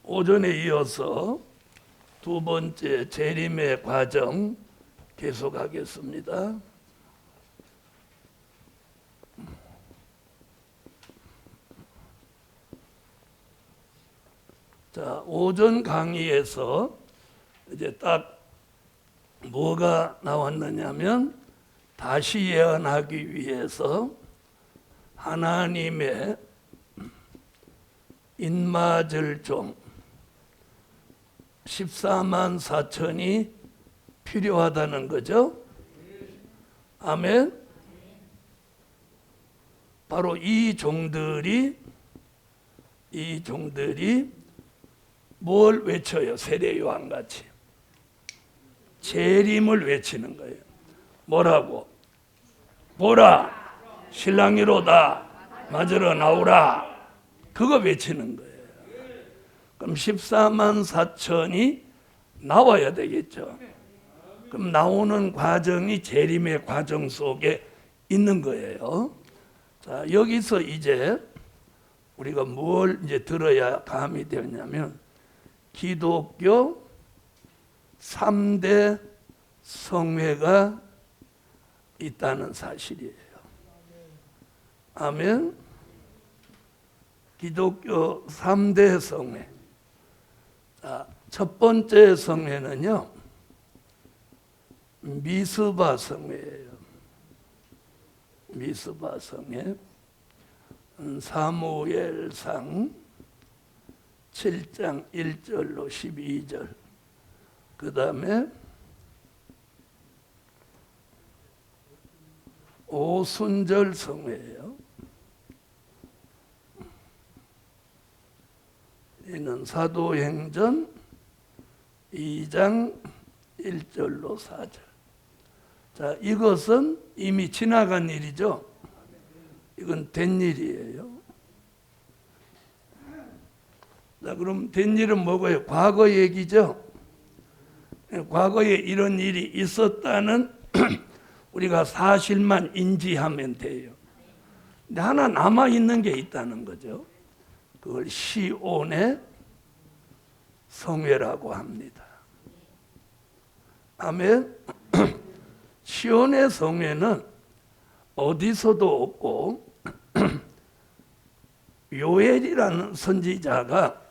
오전에 이어서 두 번째 재림의 과정 계속하겠습니다. 자, 오전 강의에서 이제 딱 뭐가 나왔느냐면 다시 예언하기 위해서 하나님의 인마절 종 14만 4천이 필요하다는 거죠. 아멘. 바로 이 종들이 뭘 외쳐요? 세례 요한같이 재림을 외치는 거예요. 뭐라고? 보라, 신랑이로다, 맞으러 나오라. 그거 외치는 거예요. 그럼 14만 4천이 나와야 되겠죠. 그럼 나오는 과정이 재림의 과정 속에 있는 거예요. 자, 여기서 이제 우리가 뭘 이제 들어야 감이 되냐면 기독교 3대 성회가 있다는 사실이에요. 아멘. 기독교 3대 성회. 자, 첫 번째 성회는요, 미스바 성회예요. 미스바 성회. 사무엘상 7장 1절로 12절. 그 다음에 오순절 성회예요. 이는 사도행전 2장 1절로 4절. 자, 이것은 이미 지나간 일이죠. 이건 된 일이에요. 자, 그럼 된 일은 뭐고요? 과거 얘기죠. 과거에 이런 일이 있었다는 우리가 사실만 인지하면 돼요. 근데 하나 남아있는 게 있다는 거죠. 그걸 시온의 성회라고 합니다. 아멘. 시온의 성회는 어디서도 없고 요엘이라는 선지자가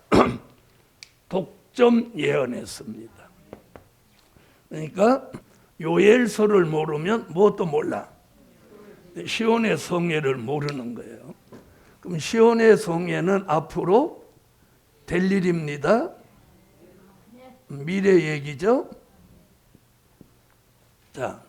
독점 예언했습니다. 그러니까 요엘서를 모르면 무엇도 몰라. 시온의 성회를 모르는 거예요. 그럼 시온의 성회는 앞으로 될 일입니다. 미래 얘기죠. 자,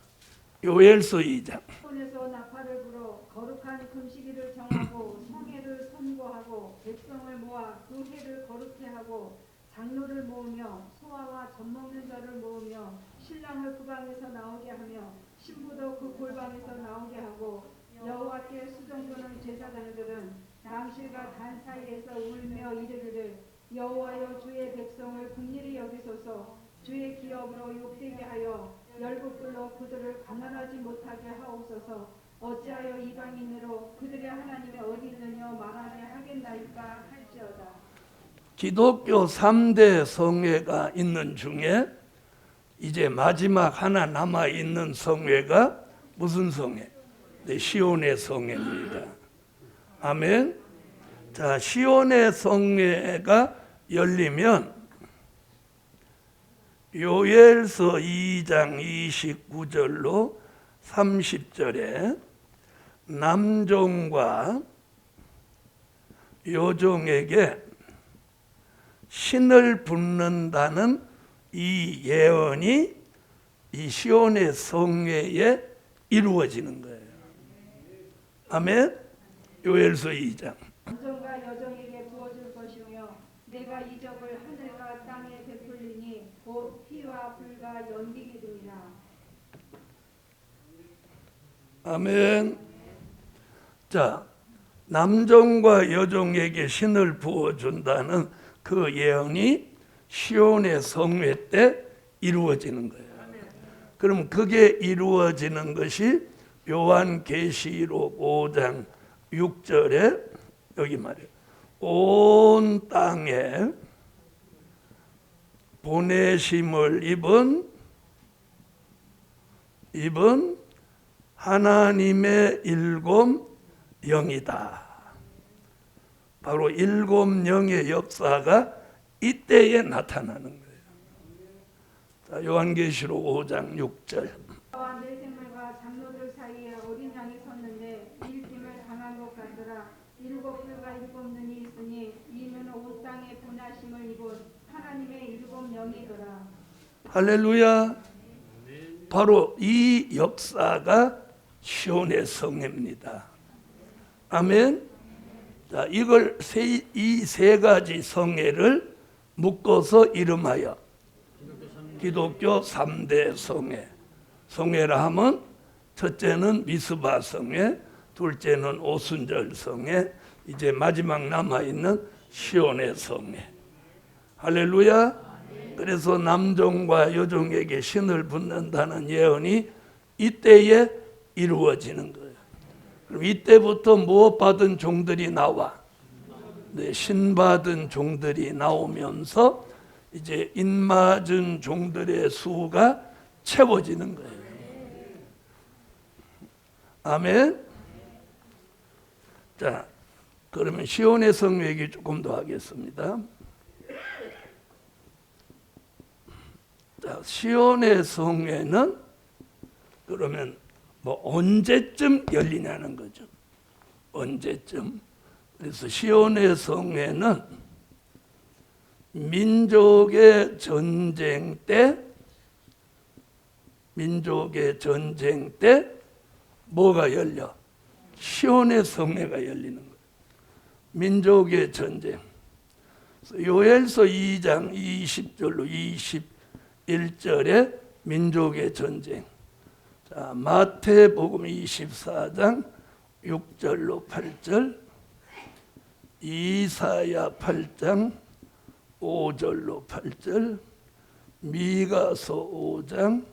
요엘서 2장. 손에서 나팔을 불어 거룩한 금식일을 정하고 성회를 선고하고 백성을 모아 그 해를 거룩해 하고 장로를 모으며 소아와 젖먹는 자를 모으며 신랑을 그 방에서 나오게 하며 신부도 그 골방에서 나오게 하고 여호와께 수종드는 제사장들은 낭실과 단 사이에서 울며 이르기를 여호와여 주의 백성을 긍휼히 여기소서 주의 기업으로 욕되게 하여 열국불로 그들을 가난하지 못하게 하옵소서. 어찌하여 이방인으로 그들의 하나님이 어디 있느냐 말하게 하겠나이까 할지어다. 기독교 3대 성회가 있는 중에 이제 마지막 하나 남아있는 성회가 무슨 성회? 네, 시온의 성회입니다. 아멘. 자, 시온의 성회가 열리면 요엘서 2장 29절로 30절에 남종과 여종에게 신을 붓는다는 이 예언이 이 시온의 성회에 이루어지는 거예요. 아멘. 요엘서 2장. 남종과 여종에게 부어줄 것이며 내가 이적을 하늘과 땅에 베풀리니 곧 피와 불과 연기게 되리라. 아멘. 자, 남종과 여종에게 신을 부어준다는 그 예언이 시온의 성회 때 이루어지는 거예요. 그럼 그게 이루어지는 것이 요한계시록 5장 6절에 여기 말이에요. 온 땅에 보내심을 입은 하나님의 일곱 영이다. 바로 일곱 영의 역사가 이때에 나타나는 거예요. 자, 요한계시록 5장 6절. 나와 내 생물과 장로들 사이에 어린 양이 섰는데 일김을 당한 것 같더라. 일곱 뿔과 일곱 눈이 있으니 이 눈은 온 땅에 분하심을 입은 하나님의 일곱 영이더라. 할렐루야. 바로 이 역사가 시온의 성회입니다. 아멘. 자, 이걸 이 세 가지 성회를 묶어서 이름하여 기독교 3대 성회. 성회라 하면 첫째는 미스바 성회, 둘째는 오순절 성회, 이제 마지막 남아있는 시온의 성회. 할렐루야. 그래서 남종과 여종에게 신을 붓는다는 예언이 이때에 이루어지는 거예요. 그럼 이때부터 무엇 받은 종들이 나와? 네, 신 받은 종들이 나오면서 이제 인맞은 종들의 수가 채워지는 거예요. 아멘. 자, 그러면 시온의 성회 얘기 조금 더 하겠습니다. 자, 시온의 성회는 그러면 뭐 언제쯤 열리냐는 거죠. 언제쯤. 그래서 시온의 성회는 민족의 전쟁 때 뭐가 열려? 시온의 성회가 열리는 거예요. 민족의 전쟁. 요엘서 2장 20절로 21절에 민족의 전쟁. 자, 마태복음 24장 6절로 8절, 이사야 8장 5절로 8절, 미가서 5장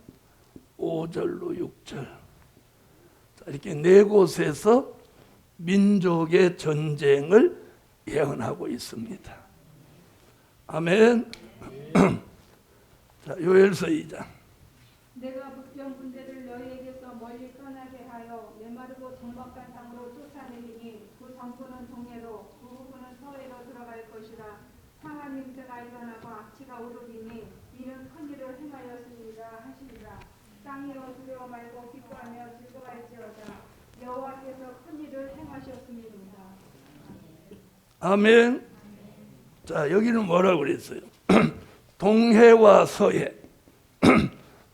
5절로 6절. 자, 이렇게 네 곳에서 민족의 전쟁을 예언하고 있습니다. 아멘. 자, 요엘서 2장. 내가 북경 군대를 너희에게서 멀리 떠나게 하여 메마르고 적막한 땅으로 쫓아내리니 그 정부는 동해로 그 후군은 서해로 들어갈 것이라. 상한 냄새가 일어나고 악취가 오르리니 이는 큰 일을 행하였습니다 하시리라. 땅이여 두려워 말고 기뻐하며 즐거워할지어다. 여호와께서 큰 일을 행하셨습니다. 아멘. 자, 여기는 뭐라고 그랬어요? 동해와 서해.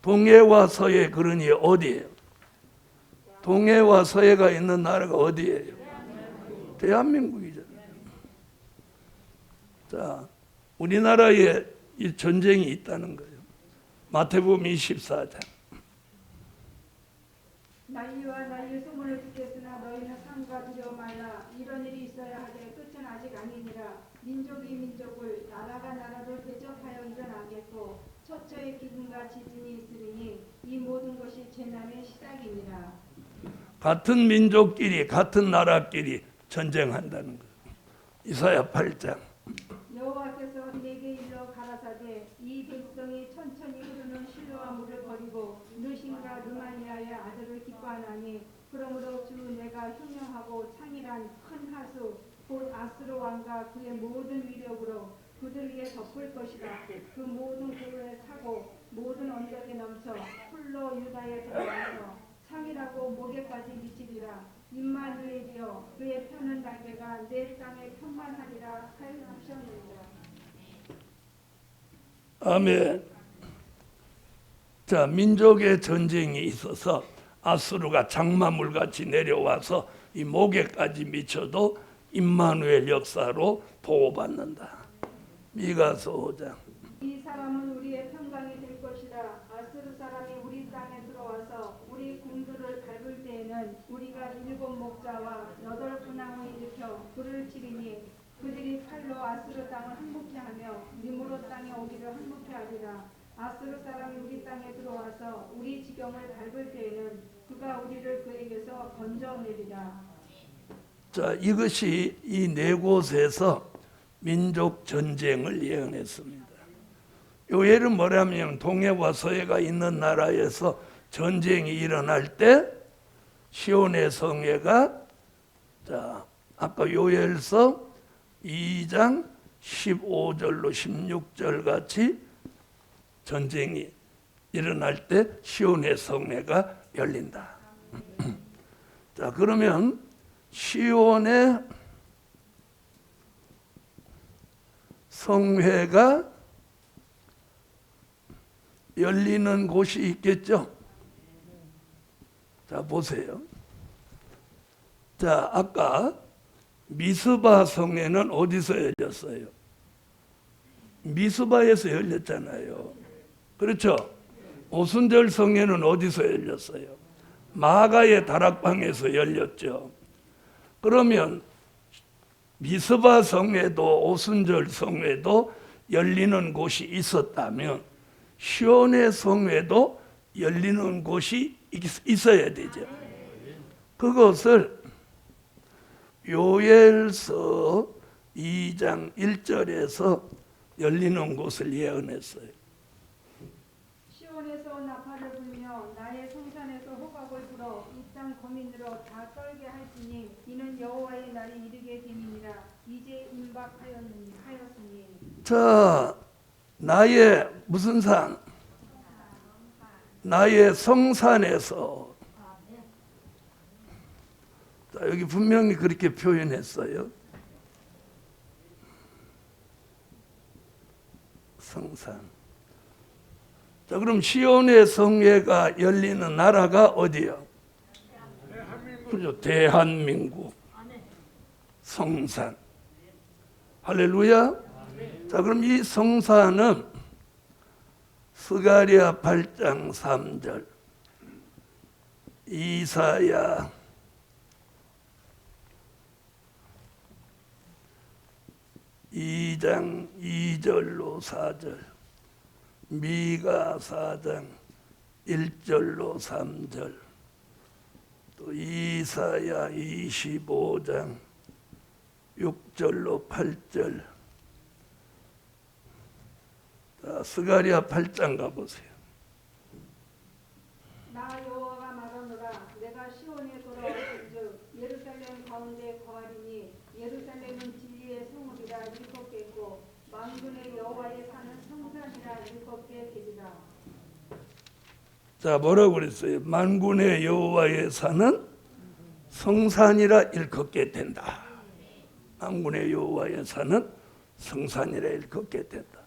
동해와 서해, 그러니 어디예요? 동해와 서해가 있는 나라가 어디예요? 대한민국이잖아요. 자, 우리나라에 이 전쟁이 있다는 거예요. 마태복음 24장. 난리와 난리 소문을 듣겠으나 너희는 삼가 두려워 말라. 이런 일이 있어야 하되 끝은 아직 아니니라. 민족이 민족을, 나라가 나라를 대적하여 일어나겠고 처처의 기근과 지진이 있으리니 이 모든 것이 재난의 시작이니라. 같은 민족끼리, 같은 나라끼리 전쟁한다는 거예요. 이사야 8장. 여호와께서 내게 일러 가라사대 이 백성이 천천히 흐르는 실로와 물을 버리고 느신과 르마니아의 아들을 기뻐하나니 그러므로 주 내가 흉령하고 창이란 큰 하수 곧 아스루 왕과 그의 모든 위력으로 그들 위에 덮을 것이라. 그 모든 고로에 차고 모든 언덕에 넘쳐 풀로 유다에 들어가서 창이라고 목에까지 미치리라. 임마누엘이여 그의 펴는 날개가 내 땅에 평만하리라 하셨느니라. 아멘. 자, 민족의 전쟁이 있어서 아수르가 장마물같이 내려와서 이 목에까지 미쳐도 임마누엘 역사로 보호받는다. 미가서 5장. 이 사람은 우리의 평강이 될 것이라. 아스루 사람이 우리 땅에 들어와서 우리 궁들을 밟을 때에는 우리가 일곱 목자와 여덟 군왕을 일으켜 불을 치리니 그들이 칼로 아스루 땅을 항복케 하며 니므롯 땅에 오기를 항복케 하리라. 아스루 사람이 우리 땅에 들어와서 우리 지경을 밟을 때에는 그가 우리를 그에게서 건져내리라. 자, 이것이 이 네 곳에서 민족 전쟁을 예언했습니다. 요엘은 뭐냐면 동해와 서해가 있는 나라에서 전쟁이 일어날 때 시온의 성회가 자 아까 요엘서 2장 15절로 16절 같이 전쟁이 일어날 때 시온의 성회가 열린다. 자 그러면 시온의 성회가 열리는 곳이 있겠죠. 자 보세요. 자 아까 미스바 성회는 어디서 열렸어요? 미스바에서 열렸잖아요. 그렇죠? 오순절 성회는 어디서 열렸어요? 마가의 다락방에서 열렸죠. 그러면 미스바 성회도 오순절 성회도 열리는 곳이 있었다면 시온의 성회도 열리는 곳이 있어야 되죠. 그것을 요엘서 2장 1절에서 열리는 곳을 예언했어요. 시온에서 나팔을 불며 나의 성산에서 호각을 불어 이 땅 거민으로 다 떨게 할지니 이는 여호와의 날이 이르게 됨이니라. 이제 임박하였으니. 자, 나의 무슨 산? 나의 성산에서. 자, 여기 분명히 그렇게 표현했어요. 성산. 자, 그럼 시온의 성회가 열리는 나라가 어디요? 그렇죠. 대한민국. 성산. 할렐루야. 자, 그럼 이 성산은 스가랴 8장 3절, 이사야 2장 2절로 4절, 미가 4장 1절로 3절, 또 이사야 25장 6절로 8절. 자, 스가랴 8장 가보세요. 나 여호와가 말하노라. 내가 시온에 돌아왔은즉 예루살렘 가운데 거하리니 예루살렘은 진리의 성읍이라 일컫겠고 만군의 여호와의 산은 성산이라 일컫게 되리라. 자, 뭐라고 그랬어요? 만군의 여호와의 산은 성산이라 일컫게 된다. 만군의 여호와의 산은 성산이라 일컫게 된다.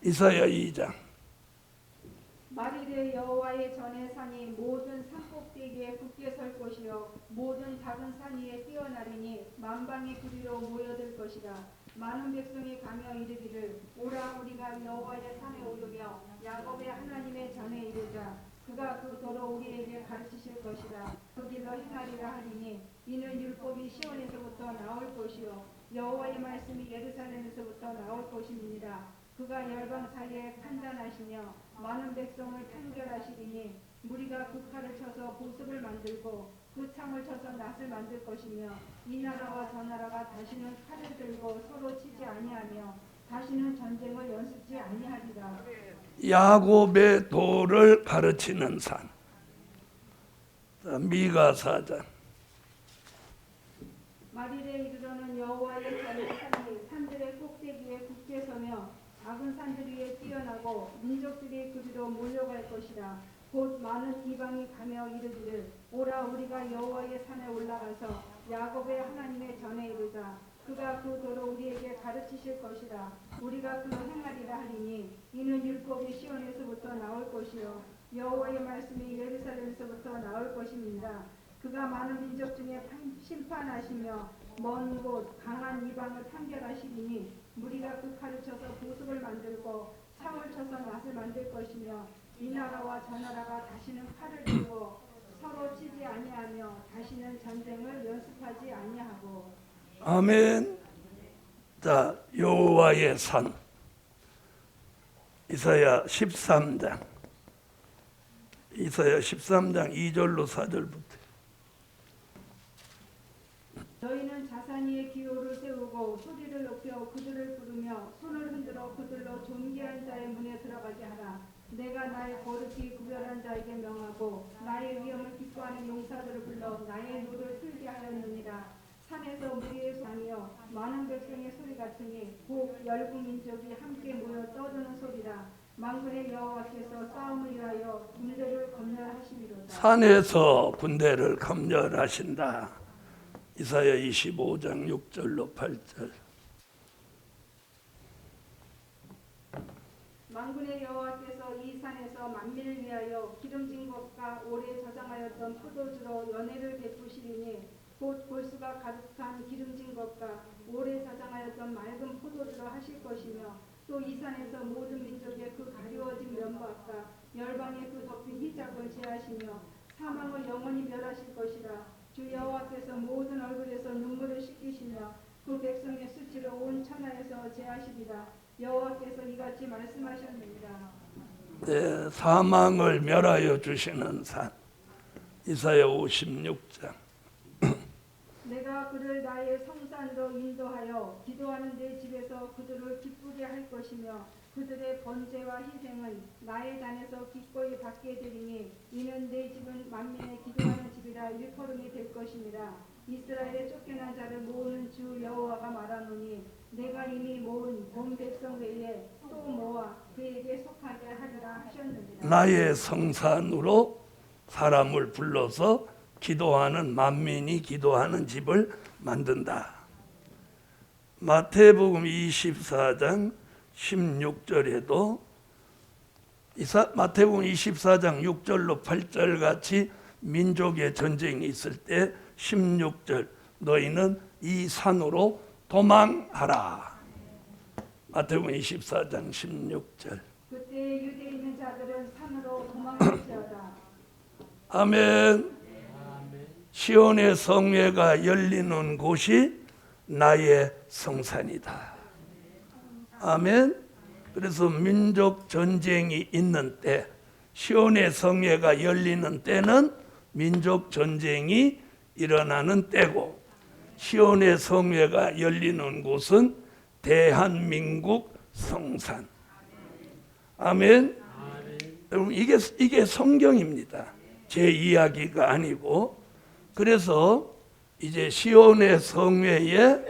이사야 2장. 말일에 여호와의 전의 산이 모든 산꼭대기에 굳게 설 것이요 모든 작은 산 위에 뛰어나리니 만방의 그리로 모여들 것이라. 많은 백성이 가며 이르기를 오라 우리가 여호와의 산에 오르며 야곱의 하나님의 전에 이르자. 그가 그 도로 우리에게 가르치실 것이라. 그 길로 행하리라 하리니 이는 율법이 시온에서부터 나올 것이요 여호와의 말씀이 예루살렘에서부터 나올 것임이니라. 그가 열방 사이에 판단하시며 많은 백성을 판결하시리니 무리가 그 칼을 쳐서 보습을 만들고 그 창을 쳐서 낫을 만들 것이며 이 나라와 저 나라가 다시는 칼을 들고 서로 치지 아니하며 다시는 전쟁을 연습지 아니하리라. 야곱의 도를 가르치는 산. 자, 미가 4장. 말일에 이르러는 여호와의 전의 산이 산들의 꼭대기에 굳게 서며 작은 산들 위에 뛰어나고 민족들이 그리로 몰려갈 것이라. 곧 많은 이방이 가며 이르기를 오라 우리가 여호와의 산에 올라가서 야곱의 하나님의 전에 이르자. 그가 그 도로 우리에게 가르치실 것이라. 우리가 그로 행하리라 하리니 이는 율법이 시온에서부터 나올 것이요 여호와의 말씀이 예루살렘에서부터 나올 것입니다. 그가 많은 민족 중에 심판하시며 먼 곳 강한 이방을 판결하시리니 무리가 그 칼을 쳐서 보습을 만들고 창을 쳐서 낫을 만들 것이며 이 나라와 저 나라가 다시는 칼을 들고 서로 치지 아니하며 다시는 전쟁을 연습하지 아니하고. 아멘. 자, 여호와의 산. 이사야 13장. 이사야 13장 2절로 4절부터. 너희는 자산 위에 기호를 세우고 소리를 높여 그들을 부르며 손을 흔들어 그들로 존귀한 구비한 자의 문에 들어가게 하라. 내가 나의 거룩히 구별한 자에게 명하고 나의 위엄을 기뻐하는 용사들을 불러 나의 노를 틀게 하였느니라. 산에서 무리의 소리여 많은 백성의 소리 같으니 곧 열국 민족이 함께 모여 떠드는 소리라. 만군의 여호와께서 싸움을 위하여 군대를 검열하시리로다. 산에서 군대를 검열하신다. 이사야 25장 6절로 8절. 만군의 여호와께서 이 산에서 만민을 위하여 기름진 것과 오래 저장하였던 포도주로 연회를 베푸시리니 곧 골수가 가득한 기름진 것과 오래 저장하였던 맑은 포도주로 하실 것이며 또 이 산에서 모든 민족의 그 가리워진 면박과 열방의 그 덮인 희작을 제하시며 사망을 영원히 멸하실 것이라. 주 여호와께서 모든 얼굴에서 눈물을 씻기시며 그 백성의 수치를 온 천하에서 제하시리라. 여호와께서 이같이 말씀하셨느니라. 네, 사망을 멸하여 주시는 산. 이사야 56장. 내가 그를 나의 성산으로 인도하여 기도하는 내 집에서 그들을 기쁘게 할 것이며 그들의 번제와 희생은 나의 단에서 기꺼이 받게 되리니 이는 내 집은 만민의 기도하는 집이라 일컬음이 될 것이니라. 이스라엘의 쫓겨난 자를 모으는 주 여호와가 말하노니 내가 이미 모은 본 백성 외에 또 모아 그에게 속하게 하리라 하셨느니라. 나의 성산으로 사람을 불러서 기도하는 만민이 기도하는 집을 만든다. 마태복음 24장 16절에도 마태복음 24장 6절로 8절 같이 민족의 전쟁이 있을 때 16절 너희는 이 산으로 도망하라. 마태복음 24장 16절. 그때 유대에 있는 자들은 산으로 도망할지어다. 아멘. 시온의 성회가 열리는 곳이 나의 성산이다. 아멘. 그래서 민족 전쟁이 있는 때, 시온의 성회가 열리는 때는 민족 전쟁이 일어나는 때고, 시온의 성회가 열리는 곳은 대한민국 성산. 아멘. 여러분 이게 성경입니다. 제 이야기가 아니고. 그래서 이제 시온의 성회에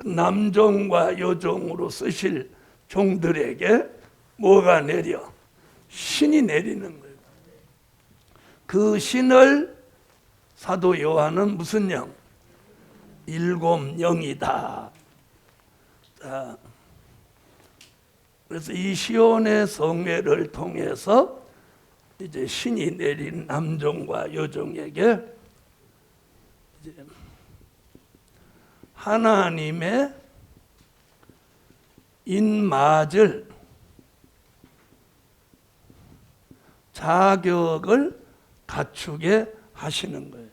남종과 여종으로 쓰실 종들에게 뭐가 내려? 신이 내리는 거예요. 그 신을 사도 요한은 무슨 영? 일곱 영이다. 자, 그래서 이 시온의 성회를 통해서 이제 신이 내린 남종과 여종에게 이제 하나님의 인맞을 자격을 갖추게 하시는 거예요.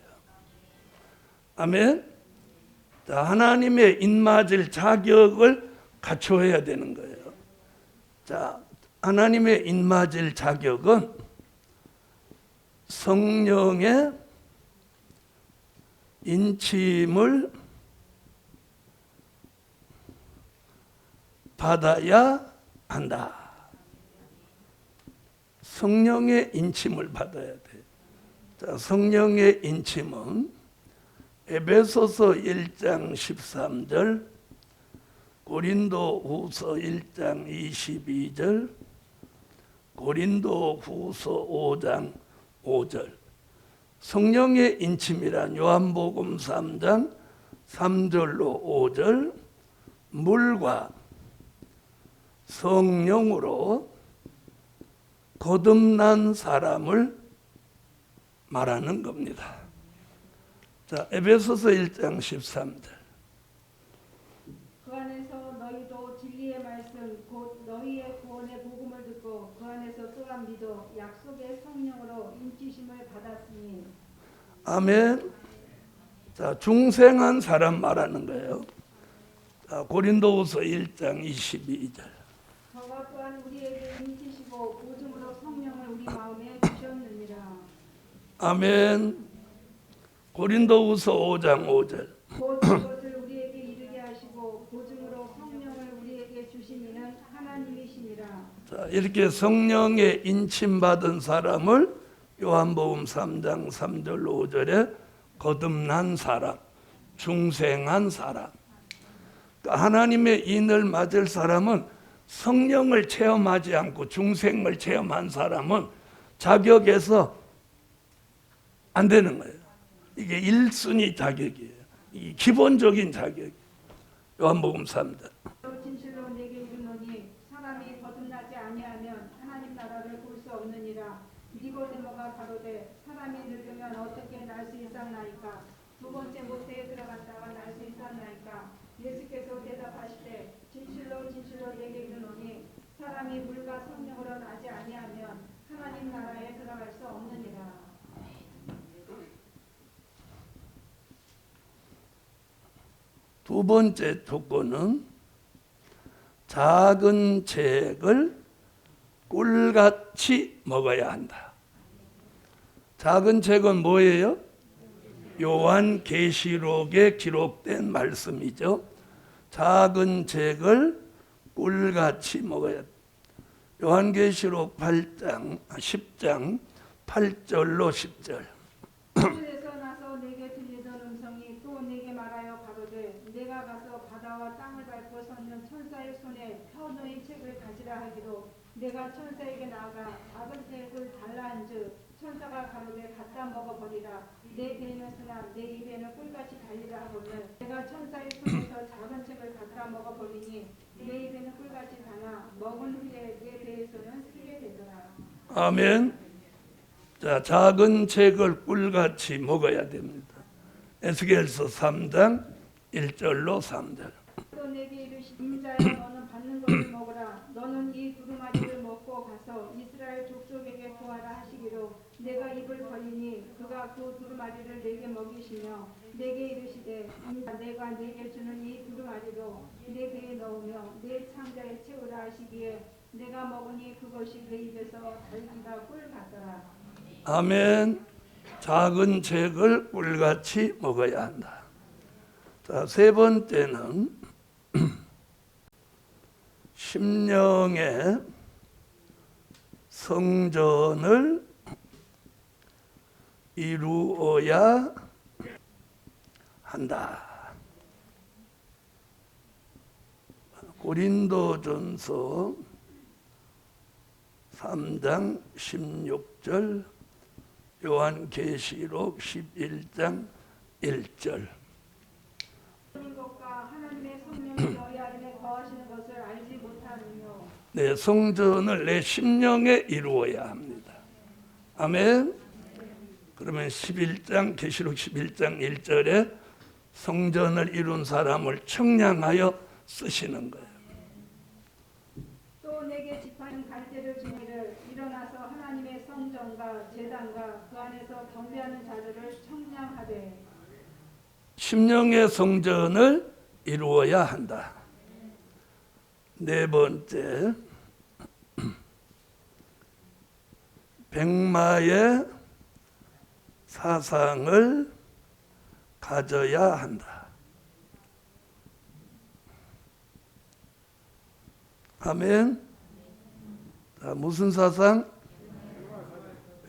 아멘. 자, 하나님의 인맞을 자격을 갖춰야 되는 거예요. 자, 하나님의 인맞을 자격은 성령의 인침을 받아야 한다. 성령의 인침을 받아야 돼. 자, 성령의 인침은 에베소서 1장 13절, 고린도후서 1장 22절, 고린도후서 5장 5절. 성령의 인침이란 요한복음 3장 3절로 5절, 물과 성령으로 거듭난 사람을 말하는 겁니다. 자, 에베소서 1장 13절. 그 안에서 너희도 진리의 말씀 곧 너희의 구원의 복음을 듣고 그 안에서 또한 믿어 약속의 성령으로 인치심을 받았으니. 아멘. 자, 중생한 사람 말하는 거예요. 자, 고린도후서 1장 22절. 저가 또한 우리에게 인치시고 보증으로 성령을 우리 마음에 주셨느니라. 아멘. 고린도후서 5장 5절. 곧 이것을 우리에게 이르게 하시고 보증으로 성령을 우리에게 주시니는 하나님이시니라. 자, 이렇게 성령에 인침받은 사람을 요한복음 3장 3절 5절에 거듭난 사람, 중생한 사람. 그러니까 하나님의 인을 맞을 사람은 성령을 체험하지 않고 중생을 체험한 사람은 자격에서 안 되는 거예요. 이게 1순위 자격이에요. 이 기본적인 자격. 요한복음 3장. 진실로 내게 이르노니 사람이 거듭나지 아니하면 하나님 나라를 볼 수 없느니라. 니고데모가 가로되 사람이 늙으면 어떻게 날 수 있사나이까? 두 번째 모태에 들어갔다가 날 수 있사나이까? 예수께서 대답하시되 진실로 진실로 내게 이르노니 사람이 물과 성령으로 나지 아니하면 하나님 나라에 들어갈 수 없느니라. 두 번째 조건은 작은 책을 꿀같이 먹어야 한다. 작은 책은 뭐예요? 요한계시록에 기록된 말씀이죠. 작은 책을 꿀같이 먹어야 한다. 요한계시록 10장 8절로 10절. 하늘에서 나서 내게 들리던 음성이 또 내게 말하여 가로되 내가 가서 바다와 땅을 밟고 섰는 천사의 손에 펴놓인 책을 가지라 하기로 내가 천사에게 나아가 작은 책을 달라 한즉 천사가 가로되 갖다 먹어버리라. 내 배에는 쓰나 내 입에는 꿀같이 달리라 하거늘 내가 천사의 손에서 작은 책을 갖다 먹어버리니 내 입에는 꿀같이 다나 먹은 후에 내 배에서는 쓰게 되더라. 아멘. 자, 작은 책을 꿀같이 먹어야 됩니다. 에스겔서 3장 1절로 3절. 또 내게 이르시되 인자야 너는 받는 것을 먹으라. 너는 이 두루마리를 먹고 가서 이스라엘 족속에게 구하라 하시기로 내가 입을 벌리니 그가 그 두루마리를 내게 먹이시며 내게 이르시되 인자 내가 내게 주는 이 두루마리로 내 배에 넣으며 내 창자에 채우라 하시기에 내가 먹으니 그것이 내 입에서 달기가 꿀 같더라. 아멘. 작은 책을 꿀같이 먹어야 한다. 자, 세 번째는 심령의 성전을 이루어야 한다. 고린도전서 3장 16절, 요한계시록 11장 1절. 것과 하나님의 성령이 너희 안에 거하시는 것을 알지 못하느뇨. 내 성전을 내 심령에 이루어야 합니다. 아멘. 그러면 11장 계시록 11장 1절에 성전을 이룬 사람을 청량하여 쓰시는 거예요. 또 내게 지파는 갈대를 주니를 일어나서 하나님의 성전과 제단과 그 안에서 경배하는 자들을 청량하되. 심령의 성전을 이루어야 한다. 네 번째, 백마의 사상을 가져야 한다. 아멘. 자, 무슨 사상?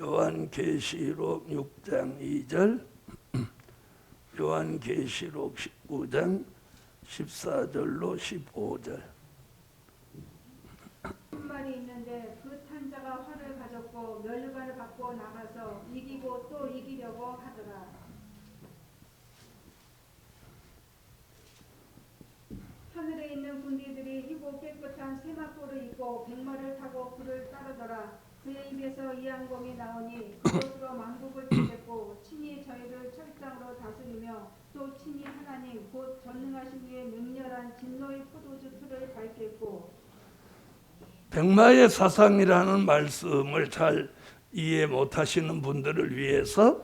요한계시록 6장 2절, 요한계시록 19장 14절로 15절. 한 말이 있는데 그 탄자가 활을 가졌고 면류관을 받고 나가서 이기고 또 이기려고 하더라. 하늘에 있는 군대들이 희고 깨끗한 세마포를 입고 백마를 타고 그를 따르더라. 그의 입에서 이항공이 나오니 그것으로 만국을 치겠고 친히 저희를 철장으로 다스리며 또 친히 하나님 곧 전능하신 이의 맹렬한 진노의 포도주 틀을 밟겠고. 백마의 사상이라는 말씀을 잘 이해 못하시는 분들을 위해서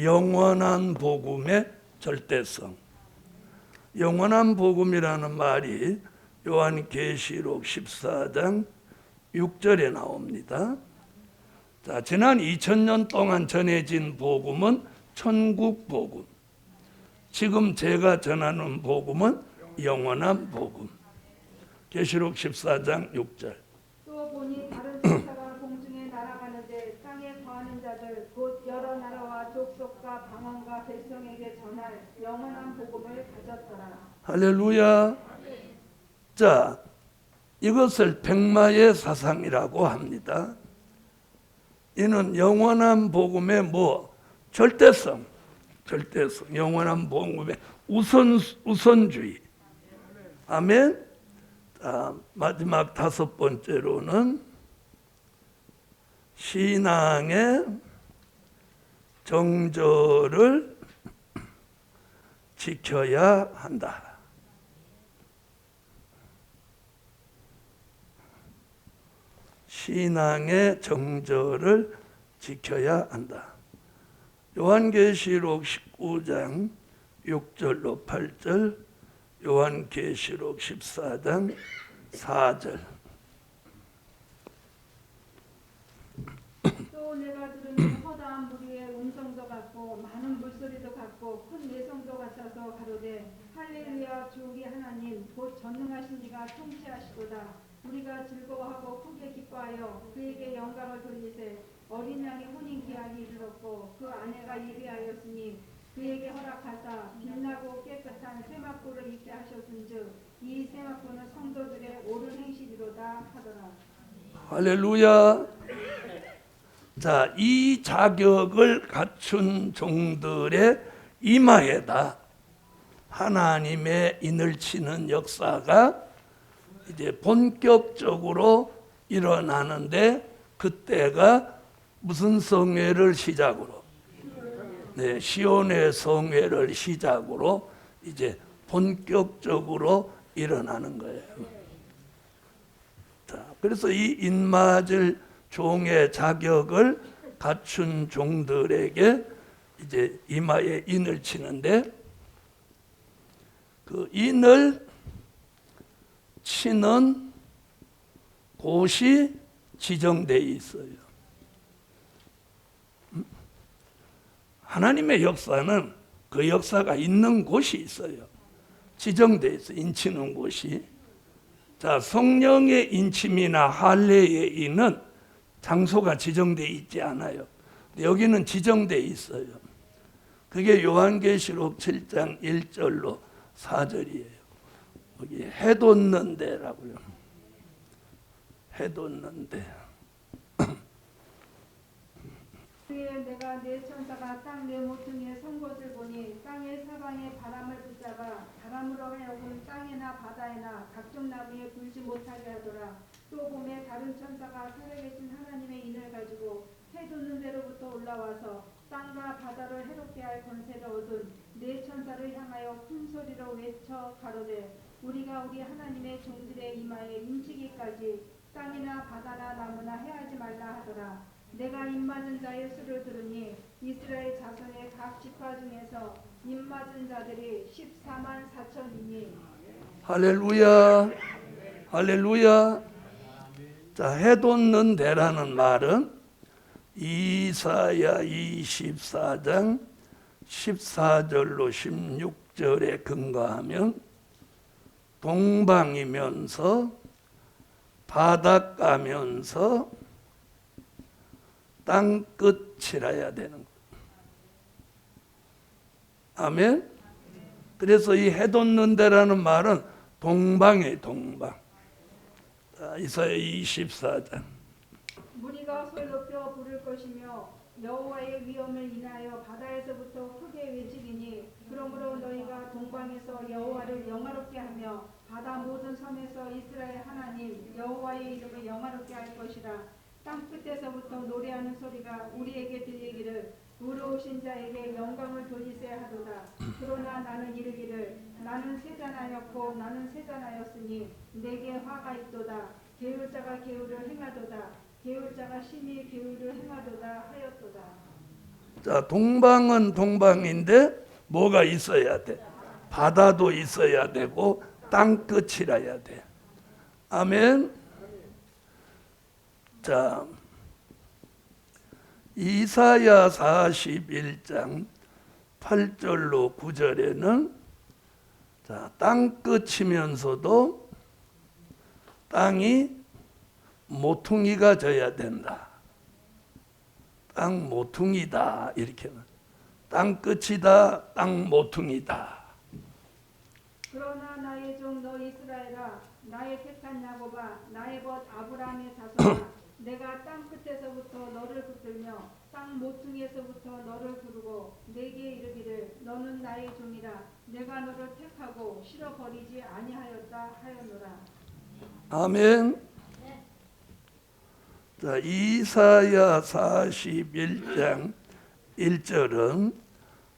영원한 복음의 절대성, 영원한 복음이라는 말이 요한계시록 14장 6절에 나옵니다. 자, 지난 2000년 동안 전해진 복음은 천국 복음, 지금 제가 전하는 복음은 영원한 복음. 계시록 14장 6절. 또 보니 다른 천사가 공중에 날아가는데 땅에 거하는 자들 곧 여러 나라와 족속과 방언과 백성에게 전할 영원한 복음을 가졌더라. 할렐루야. 자, 이것을 백마의 사상이라고 합니다. 이는 영원한 복음의 절대성, 영원한 복음의 우선주의. 아멘. 자, 마지막 다섯 번째로는 신앙의 정절을 지켜야 한다. 신앙의 정절을 지켜야 한다. 요한계시록 19장 6절로 8절, 요한계시록 14장 4절. 또 내가 들으니 허다한 무리의 음성도 같고 많은 물소리도 같고 큰 내성도 같아서 가로되 할렐루야 주 우리 하나님 곧 전능하신 이가 통치하시도다. 우리가 즐거워하고 크게 기뻐하여 그에게 영광을 돌리세. 어린 양의 혼인 기한이 이르렀고 그 아내가 예비하였으니 그에게 허락하사 빛나고 깨끗한 세마포를 입게 하셨은즉 이 세마포는 성도들의 옳은 행실이로다 하더라. 할렐루야. 자, 이 자격을 갖춘 종들의 이마에다 하나님의 인을 치는 역사가 이제 본격적으로 일어나는데, 그때가 무슨 성회를 시작으로? 네, 시온의 성회를 시작으로 이제 본격적으로 일어나는 거예요. 자, 그래서 이 인맞을 종의 자격을 갖춘 종들에게 이제 이마에 인을 치는데, 그 인을 치는 곳이 지정되어 있어요. 하나님의 역사는 그 역사가 있는 곳이 있어요. 지정되어 있어요. 인치는 곳이. 자, 성령의 인침이나 할례의 인은 장소가 지정되어 있지 않아요. 여기는 지정되어 있어요. 그게 요한계시록 7장 1절로 4절이에요. 여기 해돋는 데라고요. 해돋는 데. 그에 내가 내 천사가 땅 내 모퉁이에 선 것을 보니 땅의 사방에 바람을 붙잡아 바람으로 하여금 땅에나 바다에나 각종 나무에 불지 못하게 하더라. 또 봄에 다른 천사가 살아계신 하나님의 인을 가지고 해돋는 데로부터 올라와서 땅과 바다를 해롭게 할 권세를 얻은 네 천사를 향하여 큰 소리로 외쳐 가로되 우리가 우리 하나님의 종들의 이마에 인치기까지 땅이나 바다나 나무나 해하지 말라 하더라. 내가 입맞은 자의 수를 들으니 이스라엘 자손의 각 지파 중에서 입맞은 자들이 14만 4천이니. 할렐루야. 할렐루야. 자, 해돋는 데라는 말은 이사야 24장 14절로 16절에 근거하면 동방이면서 바닷가면서 땅끝이라야 되는 거예요. 아멘. 그래서 이 해돋는 데라는 말은 동방이에요. 동방. 이사야 24장. 무리가 소리 높여 부를 것이며 여호와의 위엄을 인하여 바다에서부터 크게 외치리니 그러므로 너희가 동방에서 여호와를 영화롭게 하며 바다 모든 섬에서 이스라엘 하나님 여호와의 이름을 영화롭게 할 것이라. 땅 끝에서부터 노래하는 소리가 우리에게 들리기를 의로우신 자에게 영광을 돌리세 하도다. 그러나 나는 이르기를 나는 세잔하였고 나는 세잔하였으니 내게 화가 있도다. 게을 자가 게을을 행하도다. 게을 자가 심히 게을을 행하도다 하였도다. 자, 동방은 동방인데 뭐가 있어야 돼? 바다도 있어야 되고 땅 끝이라야 돼. 아멘. 자, 이사야 41장 8절로 9절에는 자, 땅 끝이면서도 땅이 모퉁이가 져야 된다. 땅 모퉁이다. 이렇게 땅 끝이다. 땅 모퉁이다. 그러나 나의 종 너 이스라엘아, 나의 택한 야곱아, 나의 벗 아브라함의 자손아, 내가 땅 끝에서부터 너를 붙들며 땅 모퉁이에서부터 너를 부르고 내게 이르기를 너는 나의 종이라. 내가 너를 택하고 실어 버리지 아니하였다 하였노라. 아멘. 자, 이사야 41장 1절은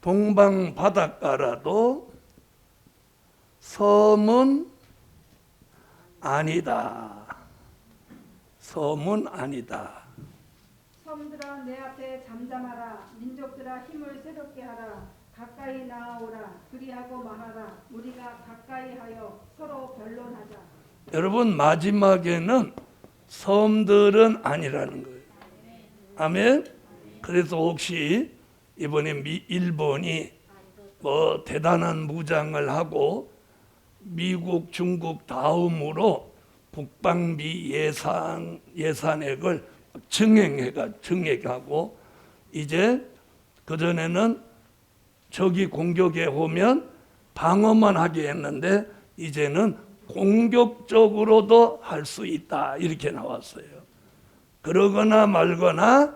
동방 바닷가라도 섬은 아니다. 섬은 아니다. 섬들아 내 앞에 잠잠하라. 민족들아 힘을 새롭게 하라. 가까이 나아오라. 그리하고 말하라. 우리가 가까이 하여 서로 변론하자. 여러분, 마지막에는 섬들은 아니라는 거예요. 아멘. 그래서 혹시 이번에 일본이 뭐 대단한 무장을 하고 미국, 중국 다음으로 국방비 예산액을 증액하고 이제 그전에는 적이 공격해 오면 방어만 하게 했는데 이제는 공격적으로도 할 수 있다. 이렇게 나왔어요. 그러거나 말거나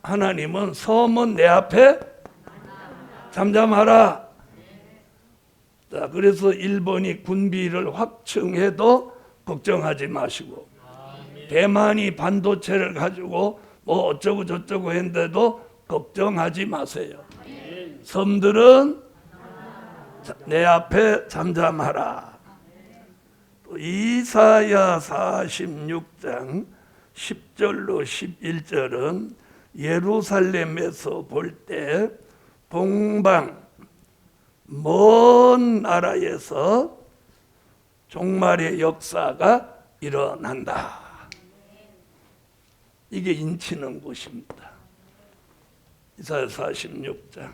하나님은 섬은 내 앞에 잠잠하라. 자, 그래서 일본이 군비를 확충해도 걱정하지 마시고 대만이 반도체를 가지고 뭐 어쩌고 저쩌고 했는데도 걱정하지 마세요. 섬들은 내 앞에 잠잠하라. 또 이사야 46장 10절로 11절은 예루살렘에서 볼 때 동방 먼 나라에서 종말의 역사가 일어난다. 이게 인치는 곳입니다. 이사야 46장.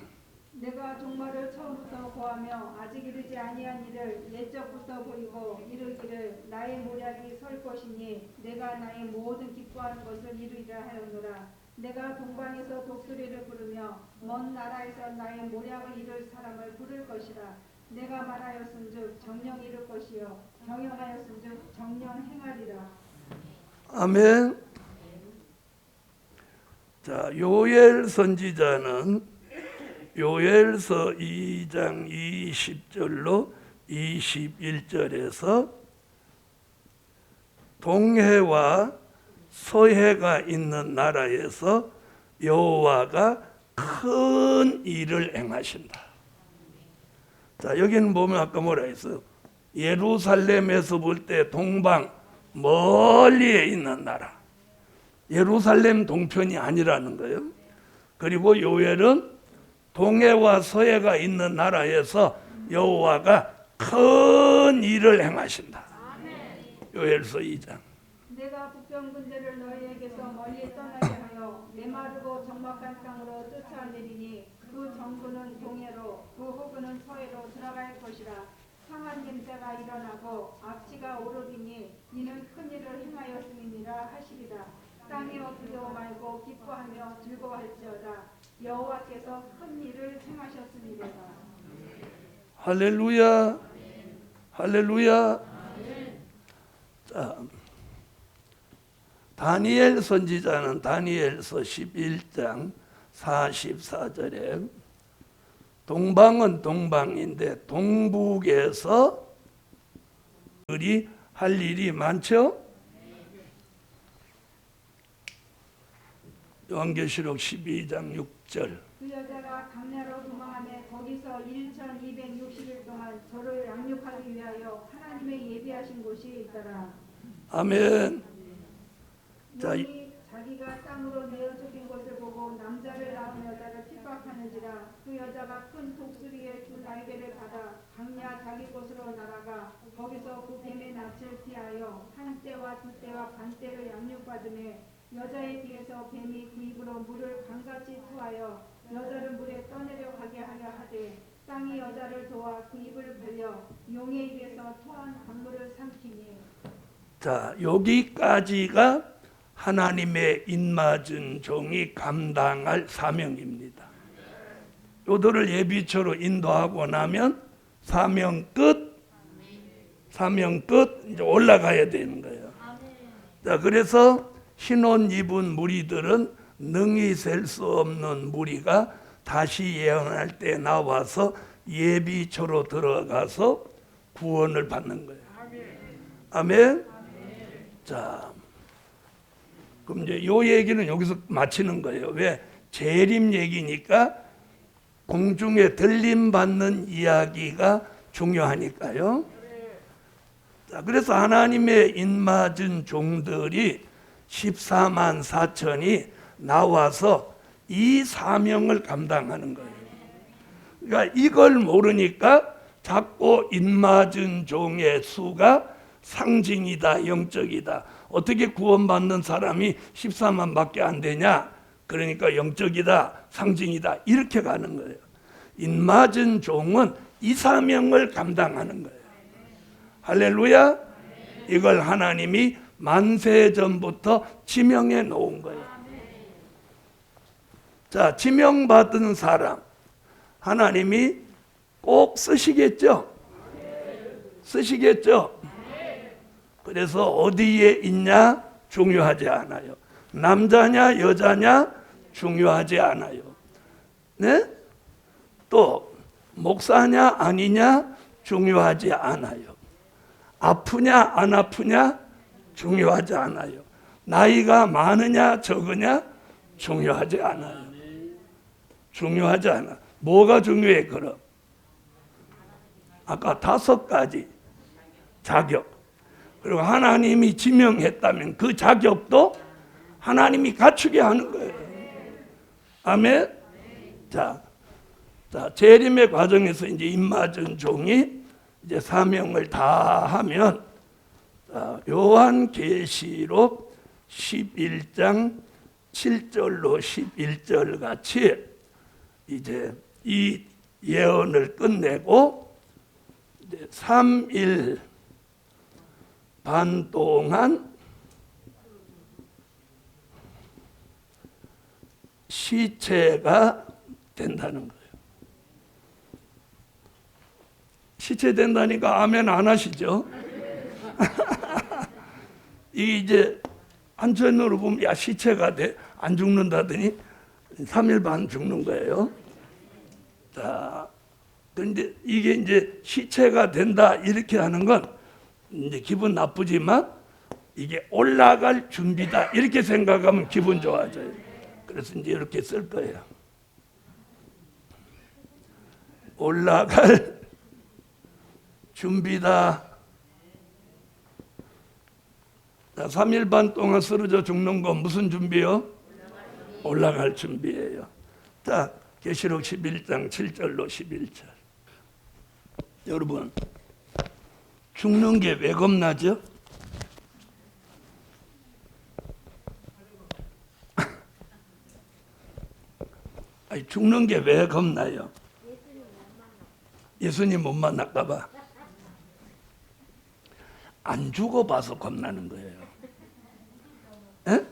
내가 종말을 처음부터 고하며 아직 이르지 아니한 일을 옛적부터 보이고 이르기를 나의 모략이 설 것이니 내가 나의 모든 기뻐하는 것을 이루리라 하였노라. 내가 동방에서 독수리를 부르며 먼 나라에서 나의 모략을 이룰 사람을 부를 것이라. 내가 말하였은즉 정령 이룰 것이요 경영하였은즉 정령 행하리라. 아멘. 자, 요엘 선지자는 요엘서 2장 20절로 21절에서 동해와 서해가 있는 나라에서 여호와가 큰 일을 행하신다. 자, 여기는 보면 아까 뭐라 했어요? 예루살렘에서 볼 때 동방 멀리에 있는 나라. 예루살렘 동편이 아니라는 거예요. 그리고 요엘은 동해와 서해가 있는 나라에서 여호와가 큰 일을 행하신다. 요엘서 2장. 내가 북경 군대를 너희에게서 멀리 떠나게 하여 메마르고 적막한 땅으로 쫓아내리니 그 정부는 동해로 그 호구는 서해로 들어갈 것이라. 상한 냄새가 일어나고 악취가 오르리니 이는 큰 일을 행하였음이니라 하시리라. 땅이 엎드려 말고 기뻐하며 즐거워할지어다. 여호와께서 큰 일을 행하셨음이로다. 할렐루야. 할렐루야. 자, 다니엘 선지자는 다니엘서 11장 44절에 동방은 동방인데 동북에서 우리 할 일이 많죠? 요한계시록 12장 6절. 그 여자가 강야로 도망하며 거기서 1260일 동안 저를 양육하기 위하여 하나님의 예비하신 곳이 있더라. 아멘. 자, 용이 자기가 땅으로 내어 쫓긴 것을 보고 남자를 낳은 여자를 핍박하는지라. 그 여자가 큰 독수리의 두 날개를 받아 강야 자기 곳으로 날아가 거기서 그 뱀의 낯을 피하여 한 때와 두 때와 반 때를 양육받으며 여자의 뒤에서 뱀이 그 입으로 물을 강같이 토하여 여자를 물에 떠내려 가게 하려 하되 땅이 여자를 도와 그 입을 벌려 용의 입에서 토한 강물을 삼키니. 자, 여기까지가 하나님의 인맞은 종이 감당할 사명입니다. 요들을 예비처로 인도하고 나면 사명 끝, 사명 끝, 이제 올라가야 되는 거예요. 자, 그래서 흰옷 입은 무리들은 능히 셀 수 없는 무리가 다시 예언할 때 나와서 예비처로 들어가서 구원을 받는 거예요. 아멘. 자, 그럼 이제 요 얘기는 여기서 마치는 거예요. 왜? 재림 얘기니까 공중에 들림 받는 이야기가 중요하니까요. 자, 그래서 하나님의 인맞은 종들이 14만 4천이 나와서 이 사명을 감당하는 거예요. 그러니까 이걸 모르니까 자꾸 인맞은 종의 수가 상징이다, 영적이다. 어떻게 구원받는 사람이 14만 밖에 안 되냐? 그러니까 영적이다, 상징이다. 이렇게 가는 거예요. 인맞은 종은 이 사명을 감당하는 거예요. 할렐루야. 이걸 하나님이 만세 전부터 지명해 놓은 거예요. 자, 지명받은 사람 하나님이 꼭 쓰시겠죠? 쓰시겠죠? 그래서 어디에 있냐 중요하지 않아요. 남자냐 여자냐 중요하지 않아요. 네? 또 목사냐 아니냐 중요하지 않아요. 아프냐 안 아프냐 중요하지 않아요. 나이가 많으냐 적으냐 중요하지 않아요. 중요하지 않아. 뭐가 중요해 그럼? 아까 5가지 자격. 그리고 하나님이 지명했다면 그 자격도 하나님이 갖추게 하는 거예요. 아멘. 자, 재림의 과정에서 이제 인맞은 종이 이제 사명을 다 하면 요한계시록 11장 7절로 11절 같이 이제 이 예언을 끝내고 이제 3일 반 동안 시체가 된다는 거예요. 시체 된다니까 아멘 안 하시죠? 이제 한편으로 보면 야 시체가 돼 안 죽는다더니 3일 반 죽는 거예요. 자, 그런데 이게 이제 시체가 된다 이렇게 하는 건 이제 기분 나쁘지만 이게 올라갈 준비다 이렇게 생각하면 기분 좋아져요. 그래서 이제 이렇게 쓸 거예요. 올라갈 준비다. 자, 3일 반 동안 쓰러져 죽는 건 무슨 준비요? 올라갈 준비예요. 자, 계시록 11장 7절로 11절. 여러분, 죽는 게 왜 겁나죠? 아니, 죽는 게 왜 겁나요? 예수님 못 만날까 봐. 안 죽어봐서 겁나는 거예요. 에?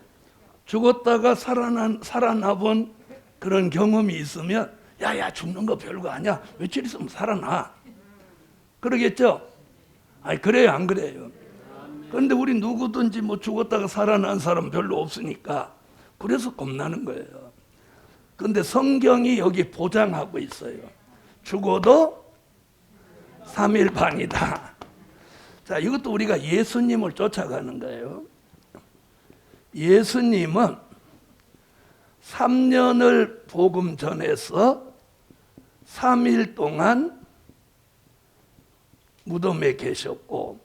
죽었다가 살아나본 그런 경험이 있으면 야야 죽는 거 별거 아니야. 며칠 있으면 살아나. 그러겠죠? 아니 그래요 안 그래요? 그런데 우리 누구든지 뭐 죽었다가 살아난 사람 별로 없으니까 그래서 겁나는 거예요. 그런데 성경이 여기 보장하고 있어요. 죽어도 3일 반이다. 자, 이것도 우리가 예수님을 쫓아가는 거예요. 예수님은 3년을 복음 전해서 3일 동안 무덤에 계셨고,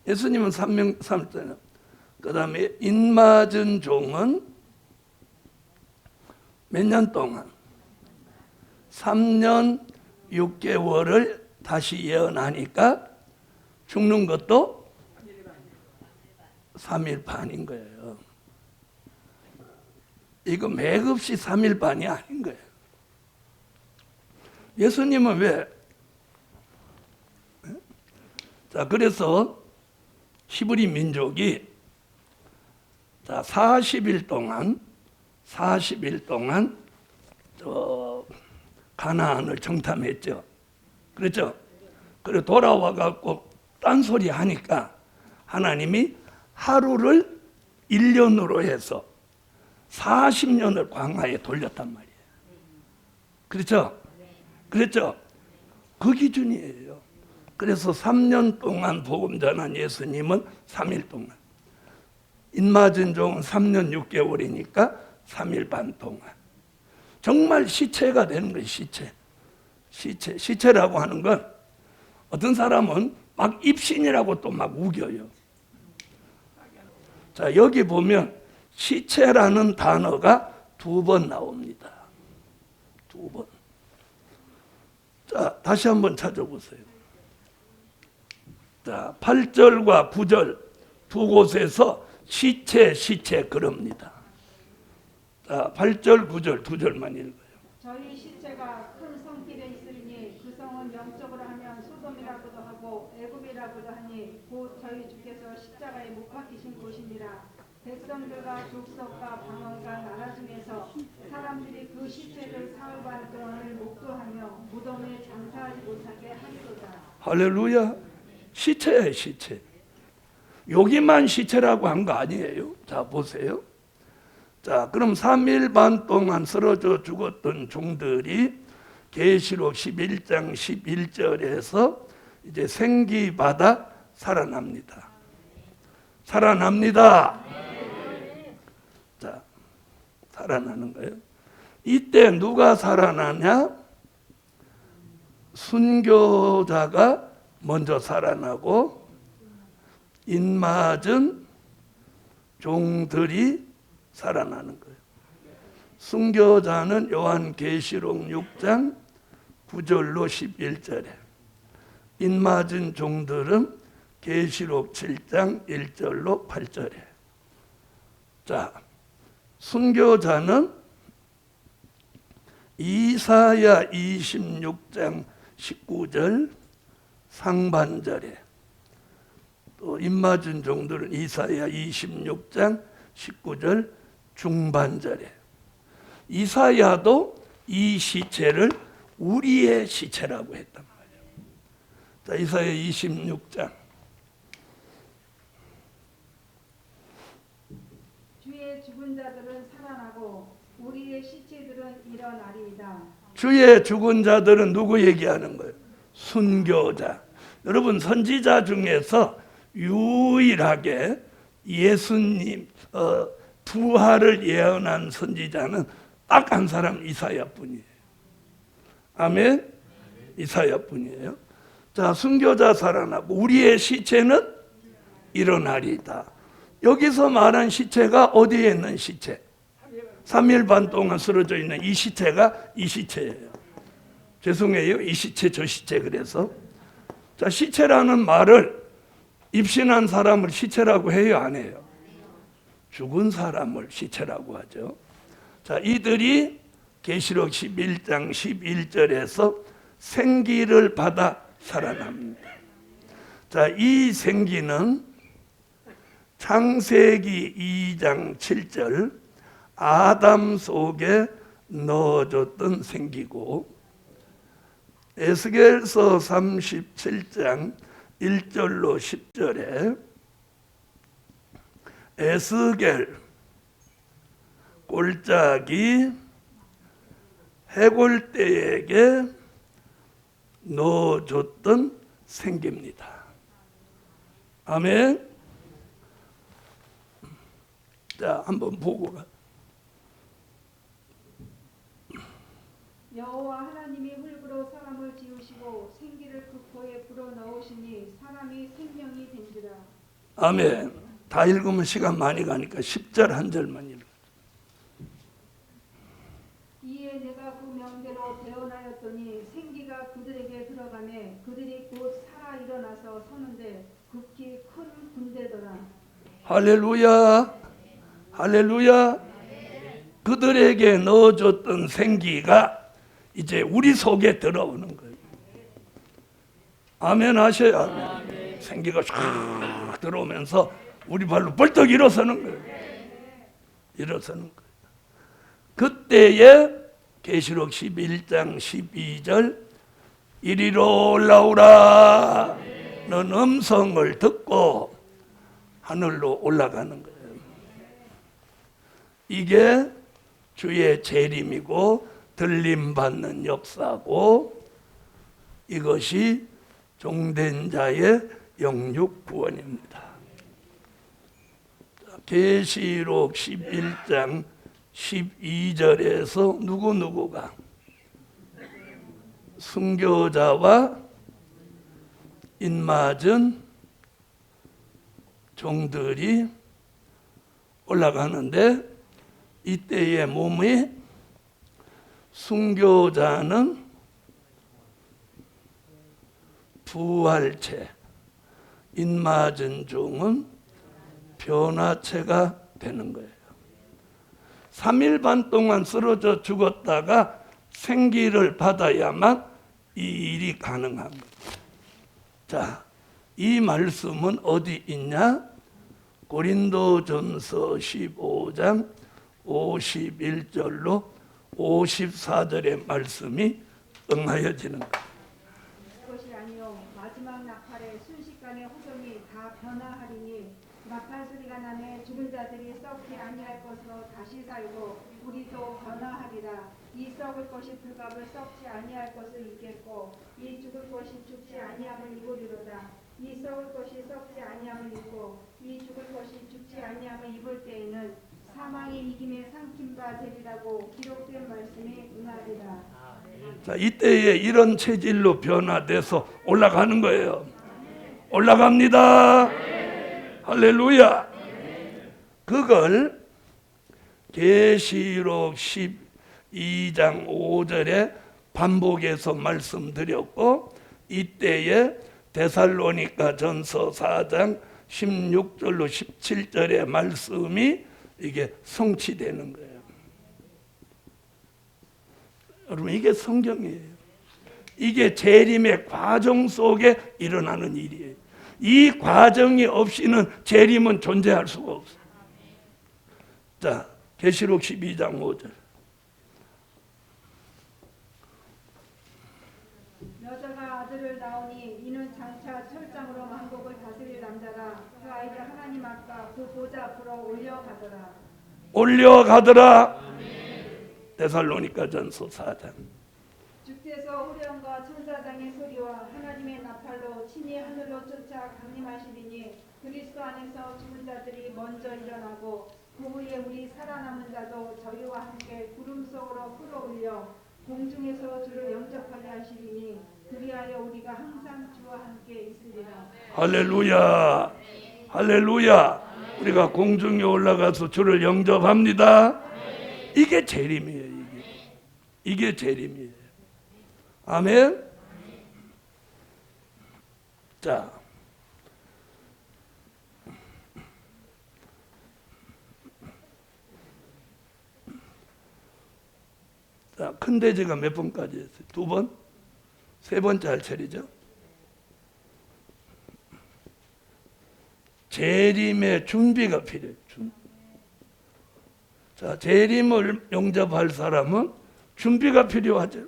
예수님은 3일 동안, 그 다음에 인맞은 종은 몇 년 동안? 3년 6개월을 다시 예언하니까 죽는 것도 3일 반인 거예요. 이거 맥없이 3일 반이 아닌 거예요. 예수님은 왜? 자, 그래서 히브리 민족이 자, 40일 동안 저 가나안을 정탐했죠. 그렇죠? 그래 돌아와 갖고 딴소리 하니까 하나님이 하루를 1년으로 해서 40년을 광야에 돌렸단 말이에요. 그렇죠? 그랬죠? 그 기준이에요. 그래서 3년 동안 복음 전한 예수님은 3일 동안, 인맞은 종은 3년 6개월이니까 3일 반 동안 정말 시체가 되는 거예요. 시체라고 하는 건 어떤 사람은 막 입신이라고 또 막 우겨요. 자, 여기 보면 시체라는 단어가 2번 나옵니다. 2번. 자, 다시 한번 찾아보세요. 자, 8절과 9절 두 곳에서 시체 그럽니다. 자, 8절, 9절 두 절만 읽어요. 저희 시체가 큰 성길에 있으니 그 성은 영적으로 하면 소돔이라고도 하고 애굽이라고도 하니 곧 저희 주께서 십자가에 못 박히신 곳이니라. 백성들과 족속과 방언과 나라 중에서 사람들이 그 시체를 사흘 반 동안을 목도하며 무덤에 장사하지 못하게 하리로다. 할렐루야. 시체예요, 시체. 여기만 시체라고 한 거 아니에요. 자, 보세요. 자, 그럼 3일 반 동안 쓰러져 죽었던 종들이 계시록 11장 11절에서 이제 생기받아 살아납니다. 살아납니다. 자, 살아나는 거예요. 이때 누가 살아나냐? 순교자가 먼저 살아나고 인맞은 종들이 살아나는 거예요. 순교자는 요한계시록 6장 9절로 11절에, 인맞은 종들은 계시록 7장 1절로 8절에. 자, 순교자는 이사야 26장 19절 상반절에, 또 인맞은 종들은 이사야 26장 19절 중반절에. 이사야도 이 시체를 우리의 시체라고 했단 말이에요. 자, 이사야 26장. 주의 죽은 자들은 살아나고 우리의 시체들은 일어나리이다. 주의 죽은 자들은 누구 얘기하는 거예요? 순교자. 여러분, 선지자 중에서 유일하게 예수님 부활을 예언한 선지자는 딱 한 사람, 이사야뿐이에요. 아멘. 이사야뿐이에요. 자, 순교자 살아나고 우리의 시체는 일어나리이다. 여기서 말한 시체가 어디에 있는 시체? 3일 반 동안 쓰러져 있는 이 시체가 이 시체예요. 죄송해요. 이 시체 저 시체. 그래서 자, 시체라는 말을 입신한 사람을 시체라고 해요, 안 해요? 죽은 사람을 시체라고 하죠. 자, 이들이 계시록 11장 11절에서 생기를 받아 살아납니다. 자, 이 생기는 창세기 2장 7절 아담 속에 넣어줬던 생기고, 에스겔서 37장 1절로 10절에 에스겔 꼴짝이 해골대에게 넣어줬던 생기입니다. 아멘. 자, 한번 보고 가. 여호와 하나님이 흙으로 사람을 지으시고 생기를 그 코에 불어 넣으시니 사람이 생명이 된지라. 아멘. 다 읽으면 시간 많이 가니까 10절 한 절만 읽어. 이에 내가 그 명대로 대언하였더니 생기가 그들에게 들어가매 그들이 곧 살아 일어나서 서는데 극히 큰 군대더라. 할렐루야. 할렐루야. 그들에게 넣어줬던 생기가 이제 우리 속에 들어오는 거예요. 아멘 하셔요. 아멘. 생기가 쫙 들어오면서 우리 발로 벌떡 일어서는 거예요. 일어서는 거예요. 그때에 계시록 11장 12절 이리로 올라오라 는 음성을 듣고 하늘로 올라가는 거예요. 이게 주의 재림이고 들림 받는 역사고 이것이 종된 자의 영육 구원입니다. 계시록 11장 12절에서 누구누구가 순교자와 인맞은 종들이 올라가는데 이때의 몸이 순교자는 부활체, 인맞은 종은 변화체가 되는 거예요. 3일 반 동안 쓰러져 죽었다가 생기를 받아야만 이 일이 가능한 거예요. 자, 이 말씀은 어디 있냐? 고린도전서 15장 51절로 54절의 말씀이 응하여지는 거예요. 그것이 아니요 마지막 나팔에 순식간에 호정이 다 변화하리니 나팔 소리가 나매 죽은 자들이 썩지 아니할 것으로 다시 살고 우리도 변화하리라. 이 썩을 것이 불갑을 썩지 아니할 것을 입겠고 이 죽을 것이 죽지 아니함을 입으리로다. 이 썩을 것이 썩지 아니함을 입고 이 죽을 것이 죽지 아니함을 입을 때에는 사망의 이김에 삼킨 바 되리라고 기록된 말씀이 응하리라. 자, 이때에 이런 체질로 변화돼서 올라가는 거예요. 올라갑니다. 할렐루야. 그걸 계시록 12장 5절에 반복해서 말씀드렸고 이때에 데살로니가 전서 4장 16절로 17절의 말씀이 이게 성취되는 거예요. 여러분 이게 성경이에요. 이게 재림의 과정 속에 일어나는 일이에요. 이 과정이 없이는 재림은 존재할 수가 없어요. 자, 계시록 12장 5절. 여자가 아들을 낳으니 이는 장차 철장으로 만국을 다스릴 남자라. 그 아이를 하나님 앞과 그 보좌 앞으로 올려가더라. 올려가더라. 데살로니가 전서 4장. 주께서 후련과 천사장의 소리와 하나님의 나팔로 친히 하늘로 쫓아 강림하시리니 그리스도 안에서 죽은 자들이 먼저 일어나고 그 후에 우리 살아남은 자도 저희와 함께 구름 속으로 끌어올려 공중에서 주를 영접하게 하시리니 그리하여 우리가 항상 주와 함께 있으리라. 할렐루야. 할렐루야. 우리가 공중에 올라가서 주를 영접합니다. 이게 재림이에요. 이게 재림이에요. 아멘. 자, 큰데 제가 몇 번까지 했어요? 2번? 3번째 할 차례죠? 재림의 준비가 필요해요. 자, 재림을 영접할 사람은 준비가 필요하죠.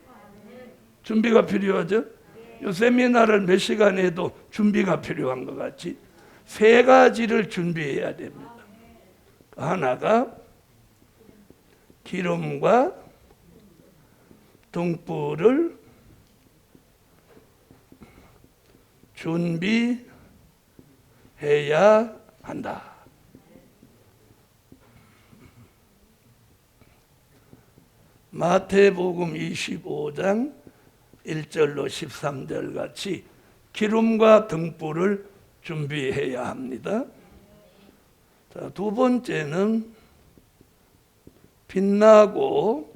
준비가 필요하죠. 이 세미나를 몇 시간 해도 준비가 필요한 것 같이 3가지를 준비해야 됩니다. 하나가 기름과 등불을 준비해야 한다. 마태복음 25장 1절로 13절 같이 기름과 등불을 준비해야 합니다. 자, 2번째는 빛나고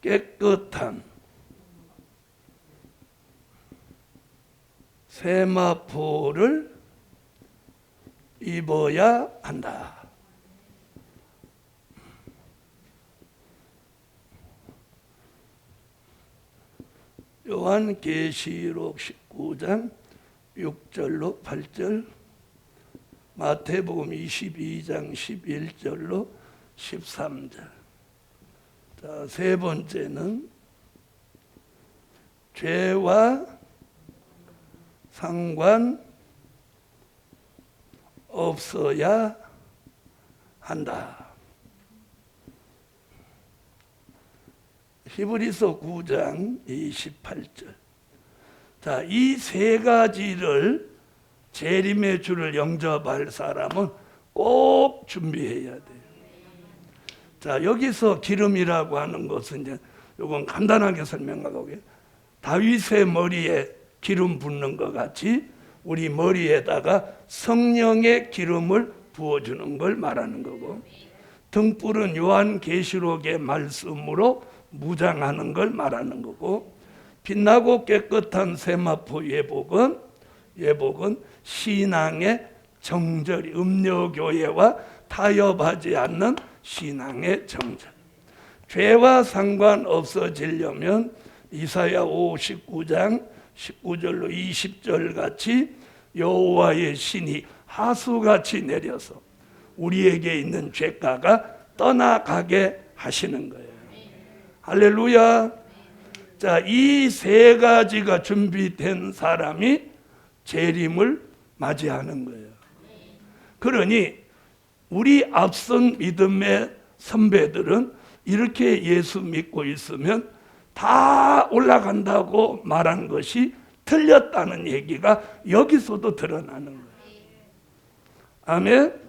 깨끗한 세마포를 입어야 한다. 요한계시록 19장 6절로 8절, 마태복음 22장 11절로 13절. 자, 세 번째는 죄와 상관 없어야 한다. 히브리서 9장 28절. 자, 이 세 가지를 재림의 주를 영접할 사람은 꼭 준비해야 돼요. 자, 여기서 기름이라고 하는 것은 이제 이건 간단하게 설명하고, 다윗의 머리에 기름 붓는 것 같이 우리 머리에다가 성령의 기름을 부어주는 걸 말하는 거고, 등불은 요한계시록의 말씀으로 무장하는 걸 말하는 거고, 빛나고 깨끗한 세마포 예복은 신앙의 정절이, 음료교회와 타협하지 않는 신앙의 정절. 죄와 상관 없어지려면 이사야 59장 19절로 20절 같이 여호와의 신이 하수같이 내려서 우리에게 있는 죄가가 떠나가게 하시는 거예요. 할렐루야. 자, 이 세 가지가 준비된 사람이 재림을 맞이하는 거예요. 그러니 우리 앞선 믿음의 선배들은 이렇게 예수 믿고 있으면 다 올라간다고 말한 것이 틀렸다는 얘기가 여기서도 드러나는 거예요. 아멘.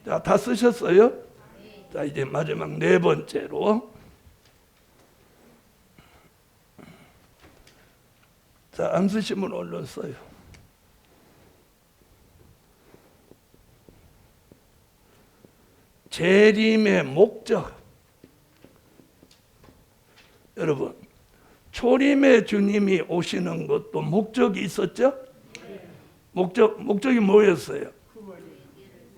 자, 다 쓰셨어요? 자, 이제 마지막 네 번째로, 자, 안 쓰시면 얼른 써요. 재림의 목적. 여러분, 초림의 주님이 오시는 것도 목적이 있었죠? 목적이 뭐였어요?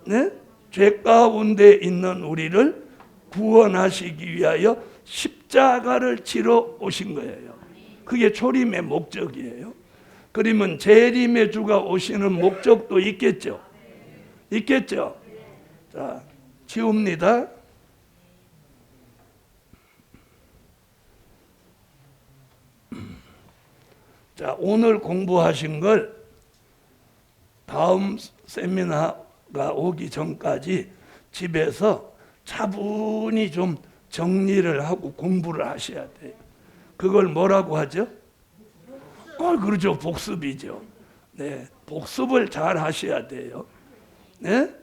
네? 죄 가운데 있는 우리를 구원하시기 위하여 십자가를 치러 오신 거예요. 그게 초림의 목적이에요. 그러면 재림의 주가 오시는 목적도 있겠죠? 있겠죠? 자, 지웁니다. 자, 오늘 공부하신 걸 다음 세미나가 오기 전까지 집에서 차분히 좀 정리를 하고 공부를 하셔야 돼요. 그걸 뭐라고 하죠? 그렇죠. 복습이죠. 네, 복습을 잘 하셔야 돼요. 네?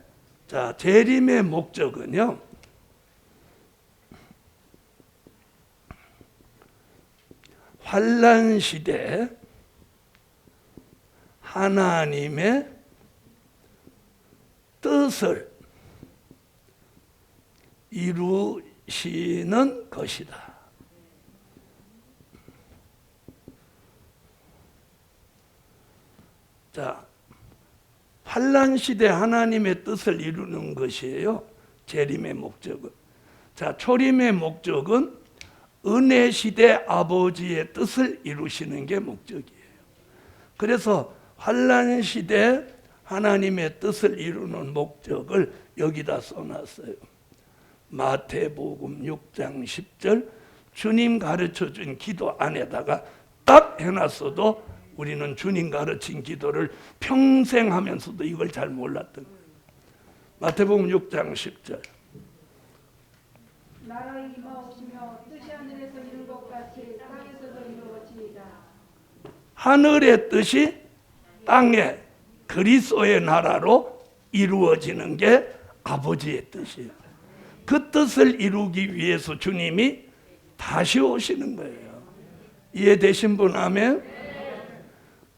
자, 재림의 목적은요, 환난 시대 하나님의 뜻을 이루시는 것이다. 자, 환난 시대 하나님의 뜻을 이루는 것이에요. 재림의 목적은. 자, 초림의 목적은 은혜 시대 아버지의 뜻을 이루시는 게 목적이에요. 그래서 환난 시대 하나님의 뜻을 이루는 목적을 여기다 써놨어요. 마태복음 6장 10절, 주님 가르쳐준 기도 안에다가 딱 해놨어도 우리는 주님 가르친 기도를 평생 하면서도 이걸 잘 몰랐던 거예요. 마태복음 6장 10절. 나라의 임하오시며 뜻이 하늘에서 이룬 것 같이 땅에서도 이루어지이다. 하늘의 뜻이 땅에 그리스도의 나라로 이루어지는 게 아버지의 뜻이에요. 그 뜻을 이루기 위해서 주님이 다시 오시는 거예요. 이해되신 분 아멘?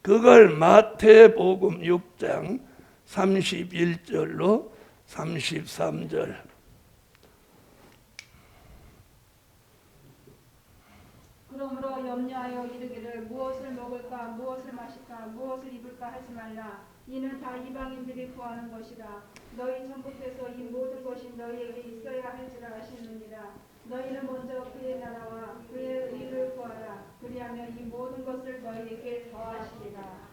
그걸 마태복음 6장 31절로 33절. 그러므로 염려하여 이르기를 무엇을 먹을까 무엇을 마실까 무엇을 입을까 하지 말라. 이는 다 이방인들이 구하는 것이라. 너희 전부께서 이 모든 것이 너희에게 있어야 할지라 하시느니라. 너희는 먼저 그의 나라와 그의 의를 구하라. 그리하면 이 모든 것을 너희에게 더하시리라.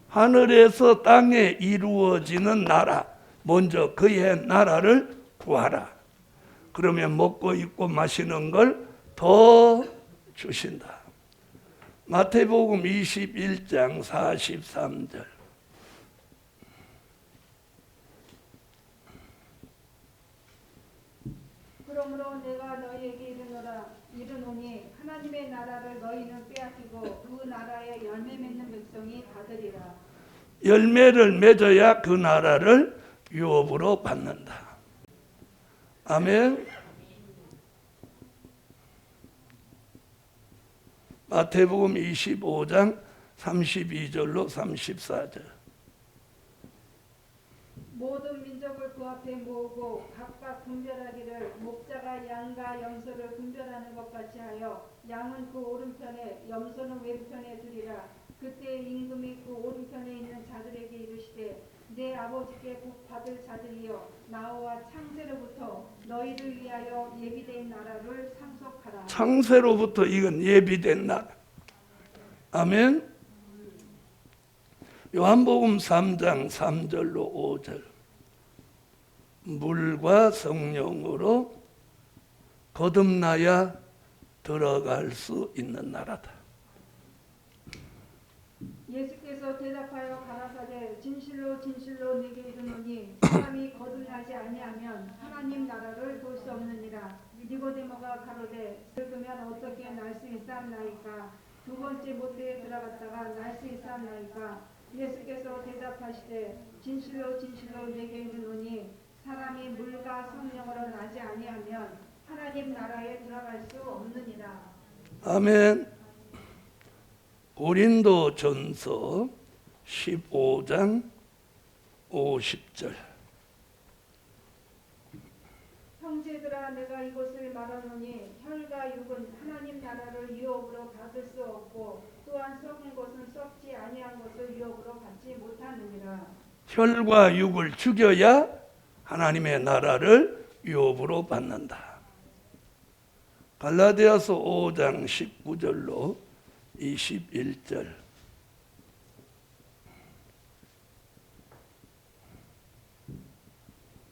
하늘에서 땅에 이루어지는 나라, 먼저 그의 나라를 구하라. 그러면 먹고 입고 마시는 걸 더 주신다. 마태복음 21장 43절. 그러므로 내가 너희에게 이르노니 하나님의 나라를 너희는 빼앗기고 그 나라에 열매 맺는 백성이 받으리라. 열매를 맺어야 그 나라를 유업으로 받는다. 아멘. 마태복음 25장 32절로 34절. 모든 민족을 그 앞에 모으고 각각 분별하기를 목자가 양과 염소를 분별하는 것 같이 하여 양은 그 오른편에 염소는 왼편에 두리라. 그때 임금이 그 오른편에 있는 자들에게 이르시되 내 아버지께 복 받을 자들이여 나와 창세로부터 너희를 위하여 예비된 나라를 상속하라. 창세로부터 이건 예비된 나라. 아멘. 요한복음 3장 3절로 5절. 물과 성령으로 거듭나야 들어갈 수 있는 나라다. 예수께서 대답하여 가라사대 진실로 진실로 네게 이르노니 사람이 거듭나지 아니하면 하나님 나라를 볼 수 없느니라. 니고데모가 가로되 그러면 어떻게 날 수 있사옵나이까? 두 번째 모태에 들어갔다가 날 수 있사옵나이까? 예수께서 대답하시되 진실로 진실로 네게 이르노니 사람이 물과 성령으로 나지 아니하면 하나님 나라에 들어갈 수 없느니라. 아멘. 고린도전서 15장 50절. 형제들아 내가 이것을 말하노니 혈과 육은 하나님 나라를 유업으로 받을 수 없고 또한 썩은 것은 썩지 아니한 것을 유업으로 받지 못하느니라. 혈과 육을 죽여야 하나님의 나라를 유업으로 받는다. 갈라디아서 5장 19절로 21절.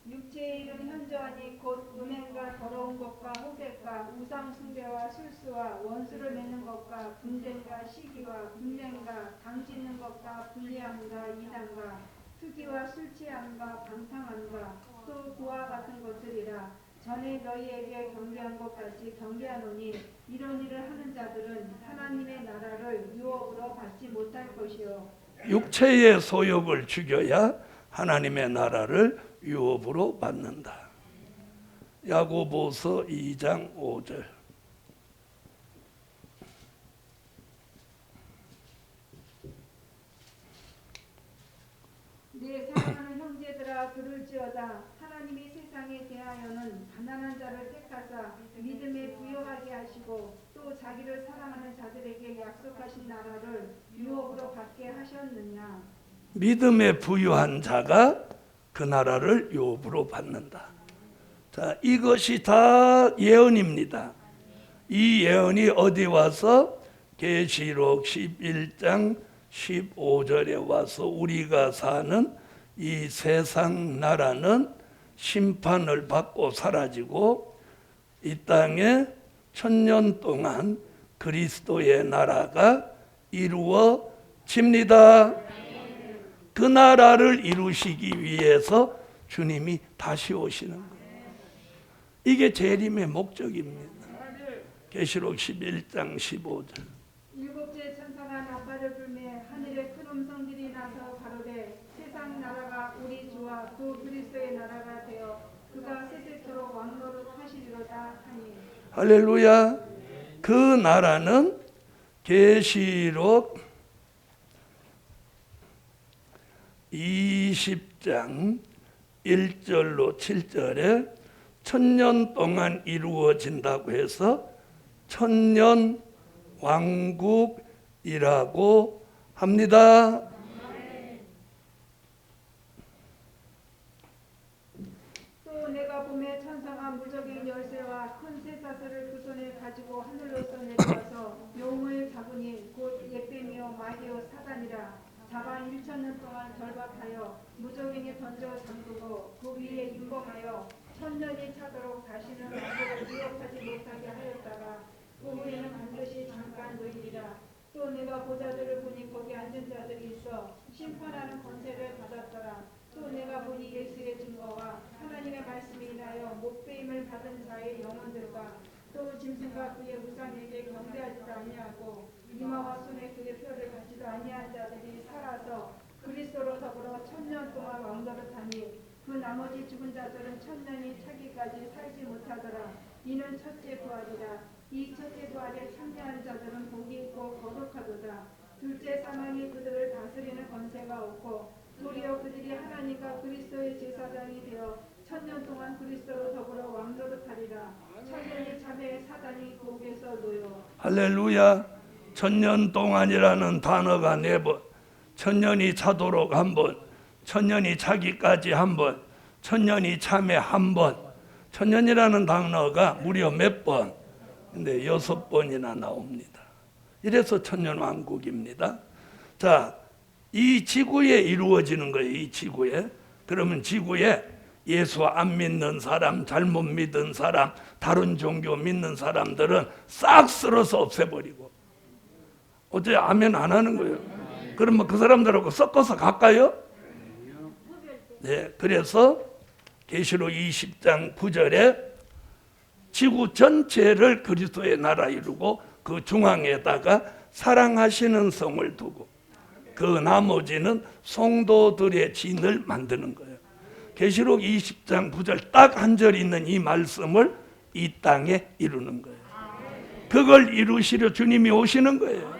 육체의 일은 현저하니 곧 음행과 더러운 것과 호색과 우상 숭배와 술수와 원수를 맺는 것과 분쟁과 시기와 분쟁과 당짓는 것과 불리함과 이단과 투기와 술 취함과 방탕함과 또 그와 같은 것들이라. 전에 너희에게 경계한 것 같이 경계하노니 이런 일을 하는 자들은 하나님의 나라를 유업으로 받지 못할 것이요. 육체의 소욕을 죽여야 하나님의 나라를 유업으로 받는다. 야고보서 2장 5절. 내 사랑하는 형제들아 들을지어다. 하나님이 세상에 대하여는 가난한 자를 택하사 믿음에 부여하게 하시고 또 자기를 사랑하는 자들에게 약속하신 나라를 유업으로 받게 하셨느냐. 믿음에 부유한 자가 그 나라를 유업으로 받는다. 자, 이것이 다 예언입니다. 이 예언이 어디 와서 계시록 11장 15절에 와서 우리가 사는 이 세상 나라는 심판을 받고 사라지고 이 땅에 1000년 동안 그리스도의 나라가 이루어집니다. 그 나라를 이루시기 위해서 주님이 다시 오시는 거예요. 이게 재림의 목적입니다. 계시록 11장 15절. 일곱째 천사가 나팔을 불매 하늘에 큰 음성들이 나서 가로되 세상 나라가 우리 주와 그 그리스도의 나라가 되어 그가 세세토록 왕노릇 하시리로다 하니. 할렐루야. 그 나라는 계시록 20장 1절로 7절에 1000년 동안 이루어진다고 해서 1000년 왕국이라고 합니다. 또 내가 보매 천사가 무적의 열쇠와 큰 쇠사슬을 그 손에 가지고 하늘로서 내려와서 용을 잡으니 곧 예뱀이요 마귀요 사단이라. 잡아 1,000년 동안 결박하여 무적행에 던져 잠그고 그 위에 임범하여 1,000년이 차도록 다시는 마귀를 유혹하지 못하게 하였다가 그 후에는 반드시 잠깐 놓이리라. 또 내가 보자들을 보니 거기 앉은 자들이 있어 심판하는 권세를 받았더라. 또 내가 보니 예수의 증거와 하나님의 말씀이 인하여 못배임을 받은 자의 영혼들과 또 짐승과 그의 우상에게 경배하지도 아니하고 이마와 손에 그의 표를 가지도 아니한 자들이 살아서 그리스도로 더불어 1,000년 동안 왕노릇하니 그 나머지 죽은 자들은 1,000년이 차기까지 살지 못하더라. 이는 첫째 부활이라. 이 첫째 부활에 참여한 자들은 복이 있고 거룩하도다. 둘째 사망이 그들을 다스리는 권세가 없고 도리어 그들이 하나님과 그리스도의 제사장이 되어 1,000년 동안 그리스도로 더불어 왕노릇하리라. 1,000년이 참에 사단이 곡에서 놓여. 할렐루야. 1,000년 동안이라는 단어가 4번, 1,000년이 차도록 1번, 1,000년이 차기까지 1번, 1,000년이 참에 1번. 1,000년이라는 단어가 무려 몇 번? 근데 6번이나 나옵니다. 이래서 1,000년 왕국입니다. 자, 이 지구에 이루어지는 거예요. 이 지구에. 그러면 지구에 예수 안 믿는 사람, 잘못 믿은 사람, 다른 종교 믿는 사람들은 싹 쓸어서 없애버리고. 어째 아멘 안 하는 거예요. 그러면 그 사람들하고 섞어서 갈까요? 네, 그래서 계시록 20장 9절에 지구 전체를 그리스도의 나라 이루고 그 중앙에다가 사랑하시는 성을 두고 그 나머지는 성도들의 진을 만드는 거예요. 계시록 20장 9절 딱 한 절 있는 이 말씀을 이 땅에 이루는 거예요. 그걸 이루시려 주님이 오시는 거예요.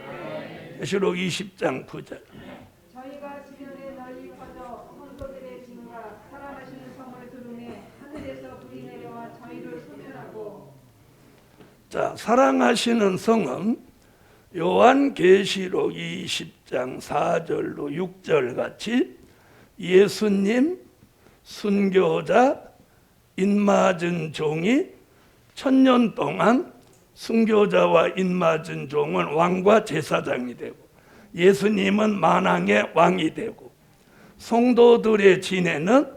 계시록 20장 9절. 저희가 지면에 널리 퍼져 성도들의 진과 사랑하시는 성을 두르매 하늘에서 불이 내려와 저희를 소멸하고. 자, 사랑하시는 성은 요한계시록 20장 4절로 6절 같이 예수님, 순교자, 인맞은 종이 1,000년 동안 순교자와 인맞은 종은 왕과 제사장이 되고 예수님은 만왕의 왕이 되고 성도들의 진에는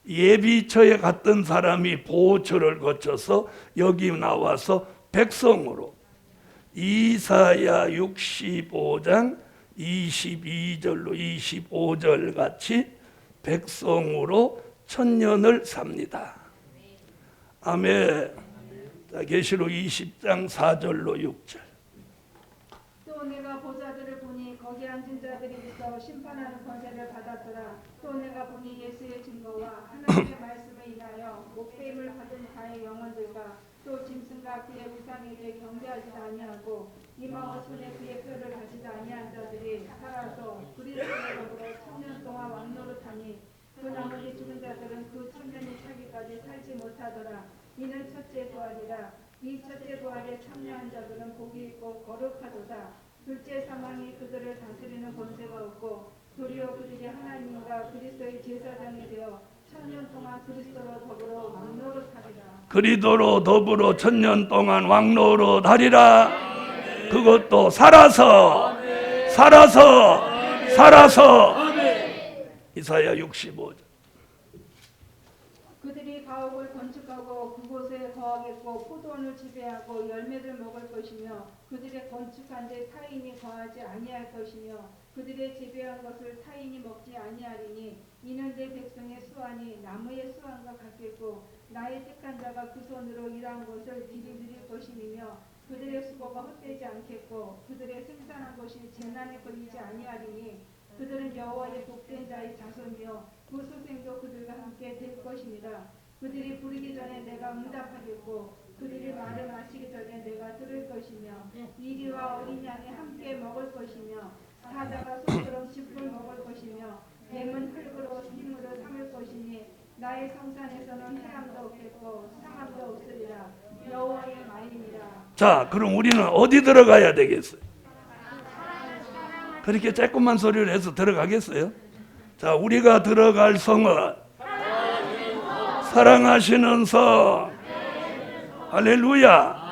예비처에 갔던 사람이 보호처를 거쳐서 여기 나와서 백성으로 이사야 65장 22절로 25절 같이 백성으로 1,000년을 삽니다. 아멘. 자, 계시록 20장 4절로 6절. 또 내가 보자들을 보니 거기 앉은 자들이 있어 심판하는 권세를 받았더라. 또 내가 보니 예수의 증거와 하나님의 말씀을 인하여 목배임을 받은 자의 영혼들과 또 짐승과 그의 우상에게 경배하지도 아니하고 이마와 손에 그의 뼈를 가지도 아니한 자들이 살아서 그리스도로 더불어 1,000년 동안 왕노릇하니 그 나머지 죽은 자들은 그 1,000년이 차기까지 살지 못하더라. 이는 첫째 부활이라. 이 첫째 부활에 참여한 자들은 복이 있고 거룩하도다. 둘째 사망이 그들을 다스리는 권세가 없고 도리어 그들이 하나님과 그리스도의 제사장이 되어 1,000년 동안 그리스도로 더불어 왕노릇하리라. 그리스도로 더불어 1,000년 동안 왕노릇하리라. 그것도 살아서 이사야 65절. 그들이 가옥을 건축하고 그곳에 거하겠고 포도원을 지배하고 열매를 먹을 것이며 그들의 건축한 데 타인이 거하지 아니할 것이며 그들의 재배한 것을 타인이 먹지 아니하리니 이는 내 백성의 수완이 나무의 수완과 같겠고 나의 택한 자가 그 손으로 일한 것을 비리드릴 것이며 그들의 수고가 헛되지 않겠고 그들의 생산한 것이 재난에 걸리지 아니하리니 그들은 여호와의 복된 자의 자손이요 그 수생도 그들과 함께 될 것입니다. 그들이 부르기 전에 내가 응답하겠고 그들이 말을 마치기 전에 내가 들을 것이며 이리와 어린 양이 함께 먹을 것이며 사자가 소처럼 짚을 먹을 것이며 뱀은 흙으로 힘으로 삼을 것이니 나의 성산에서는 해함도 없겠고 상함도 없으리라. 여호와의 말입니다. 자, 그럼 우리는 어디 들어가야 되겠어요? 그렇게 조금만 소리를 해서 들어가겠어요? 자, 우리가 들어갈 성은 사랑하시는 성 할렐루야.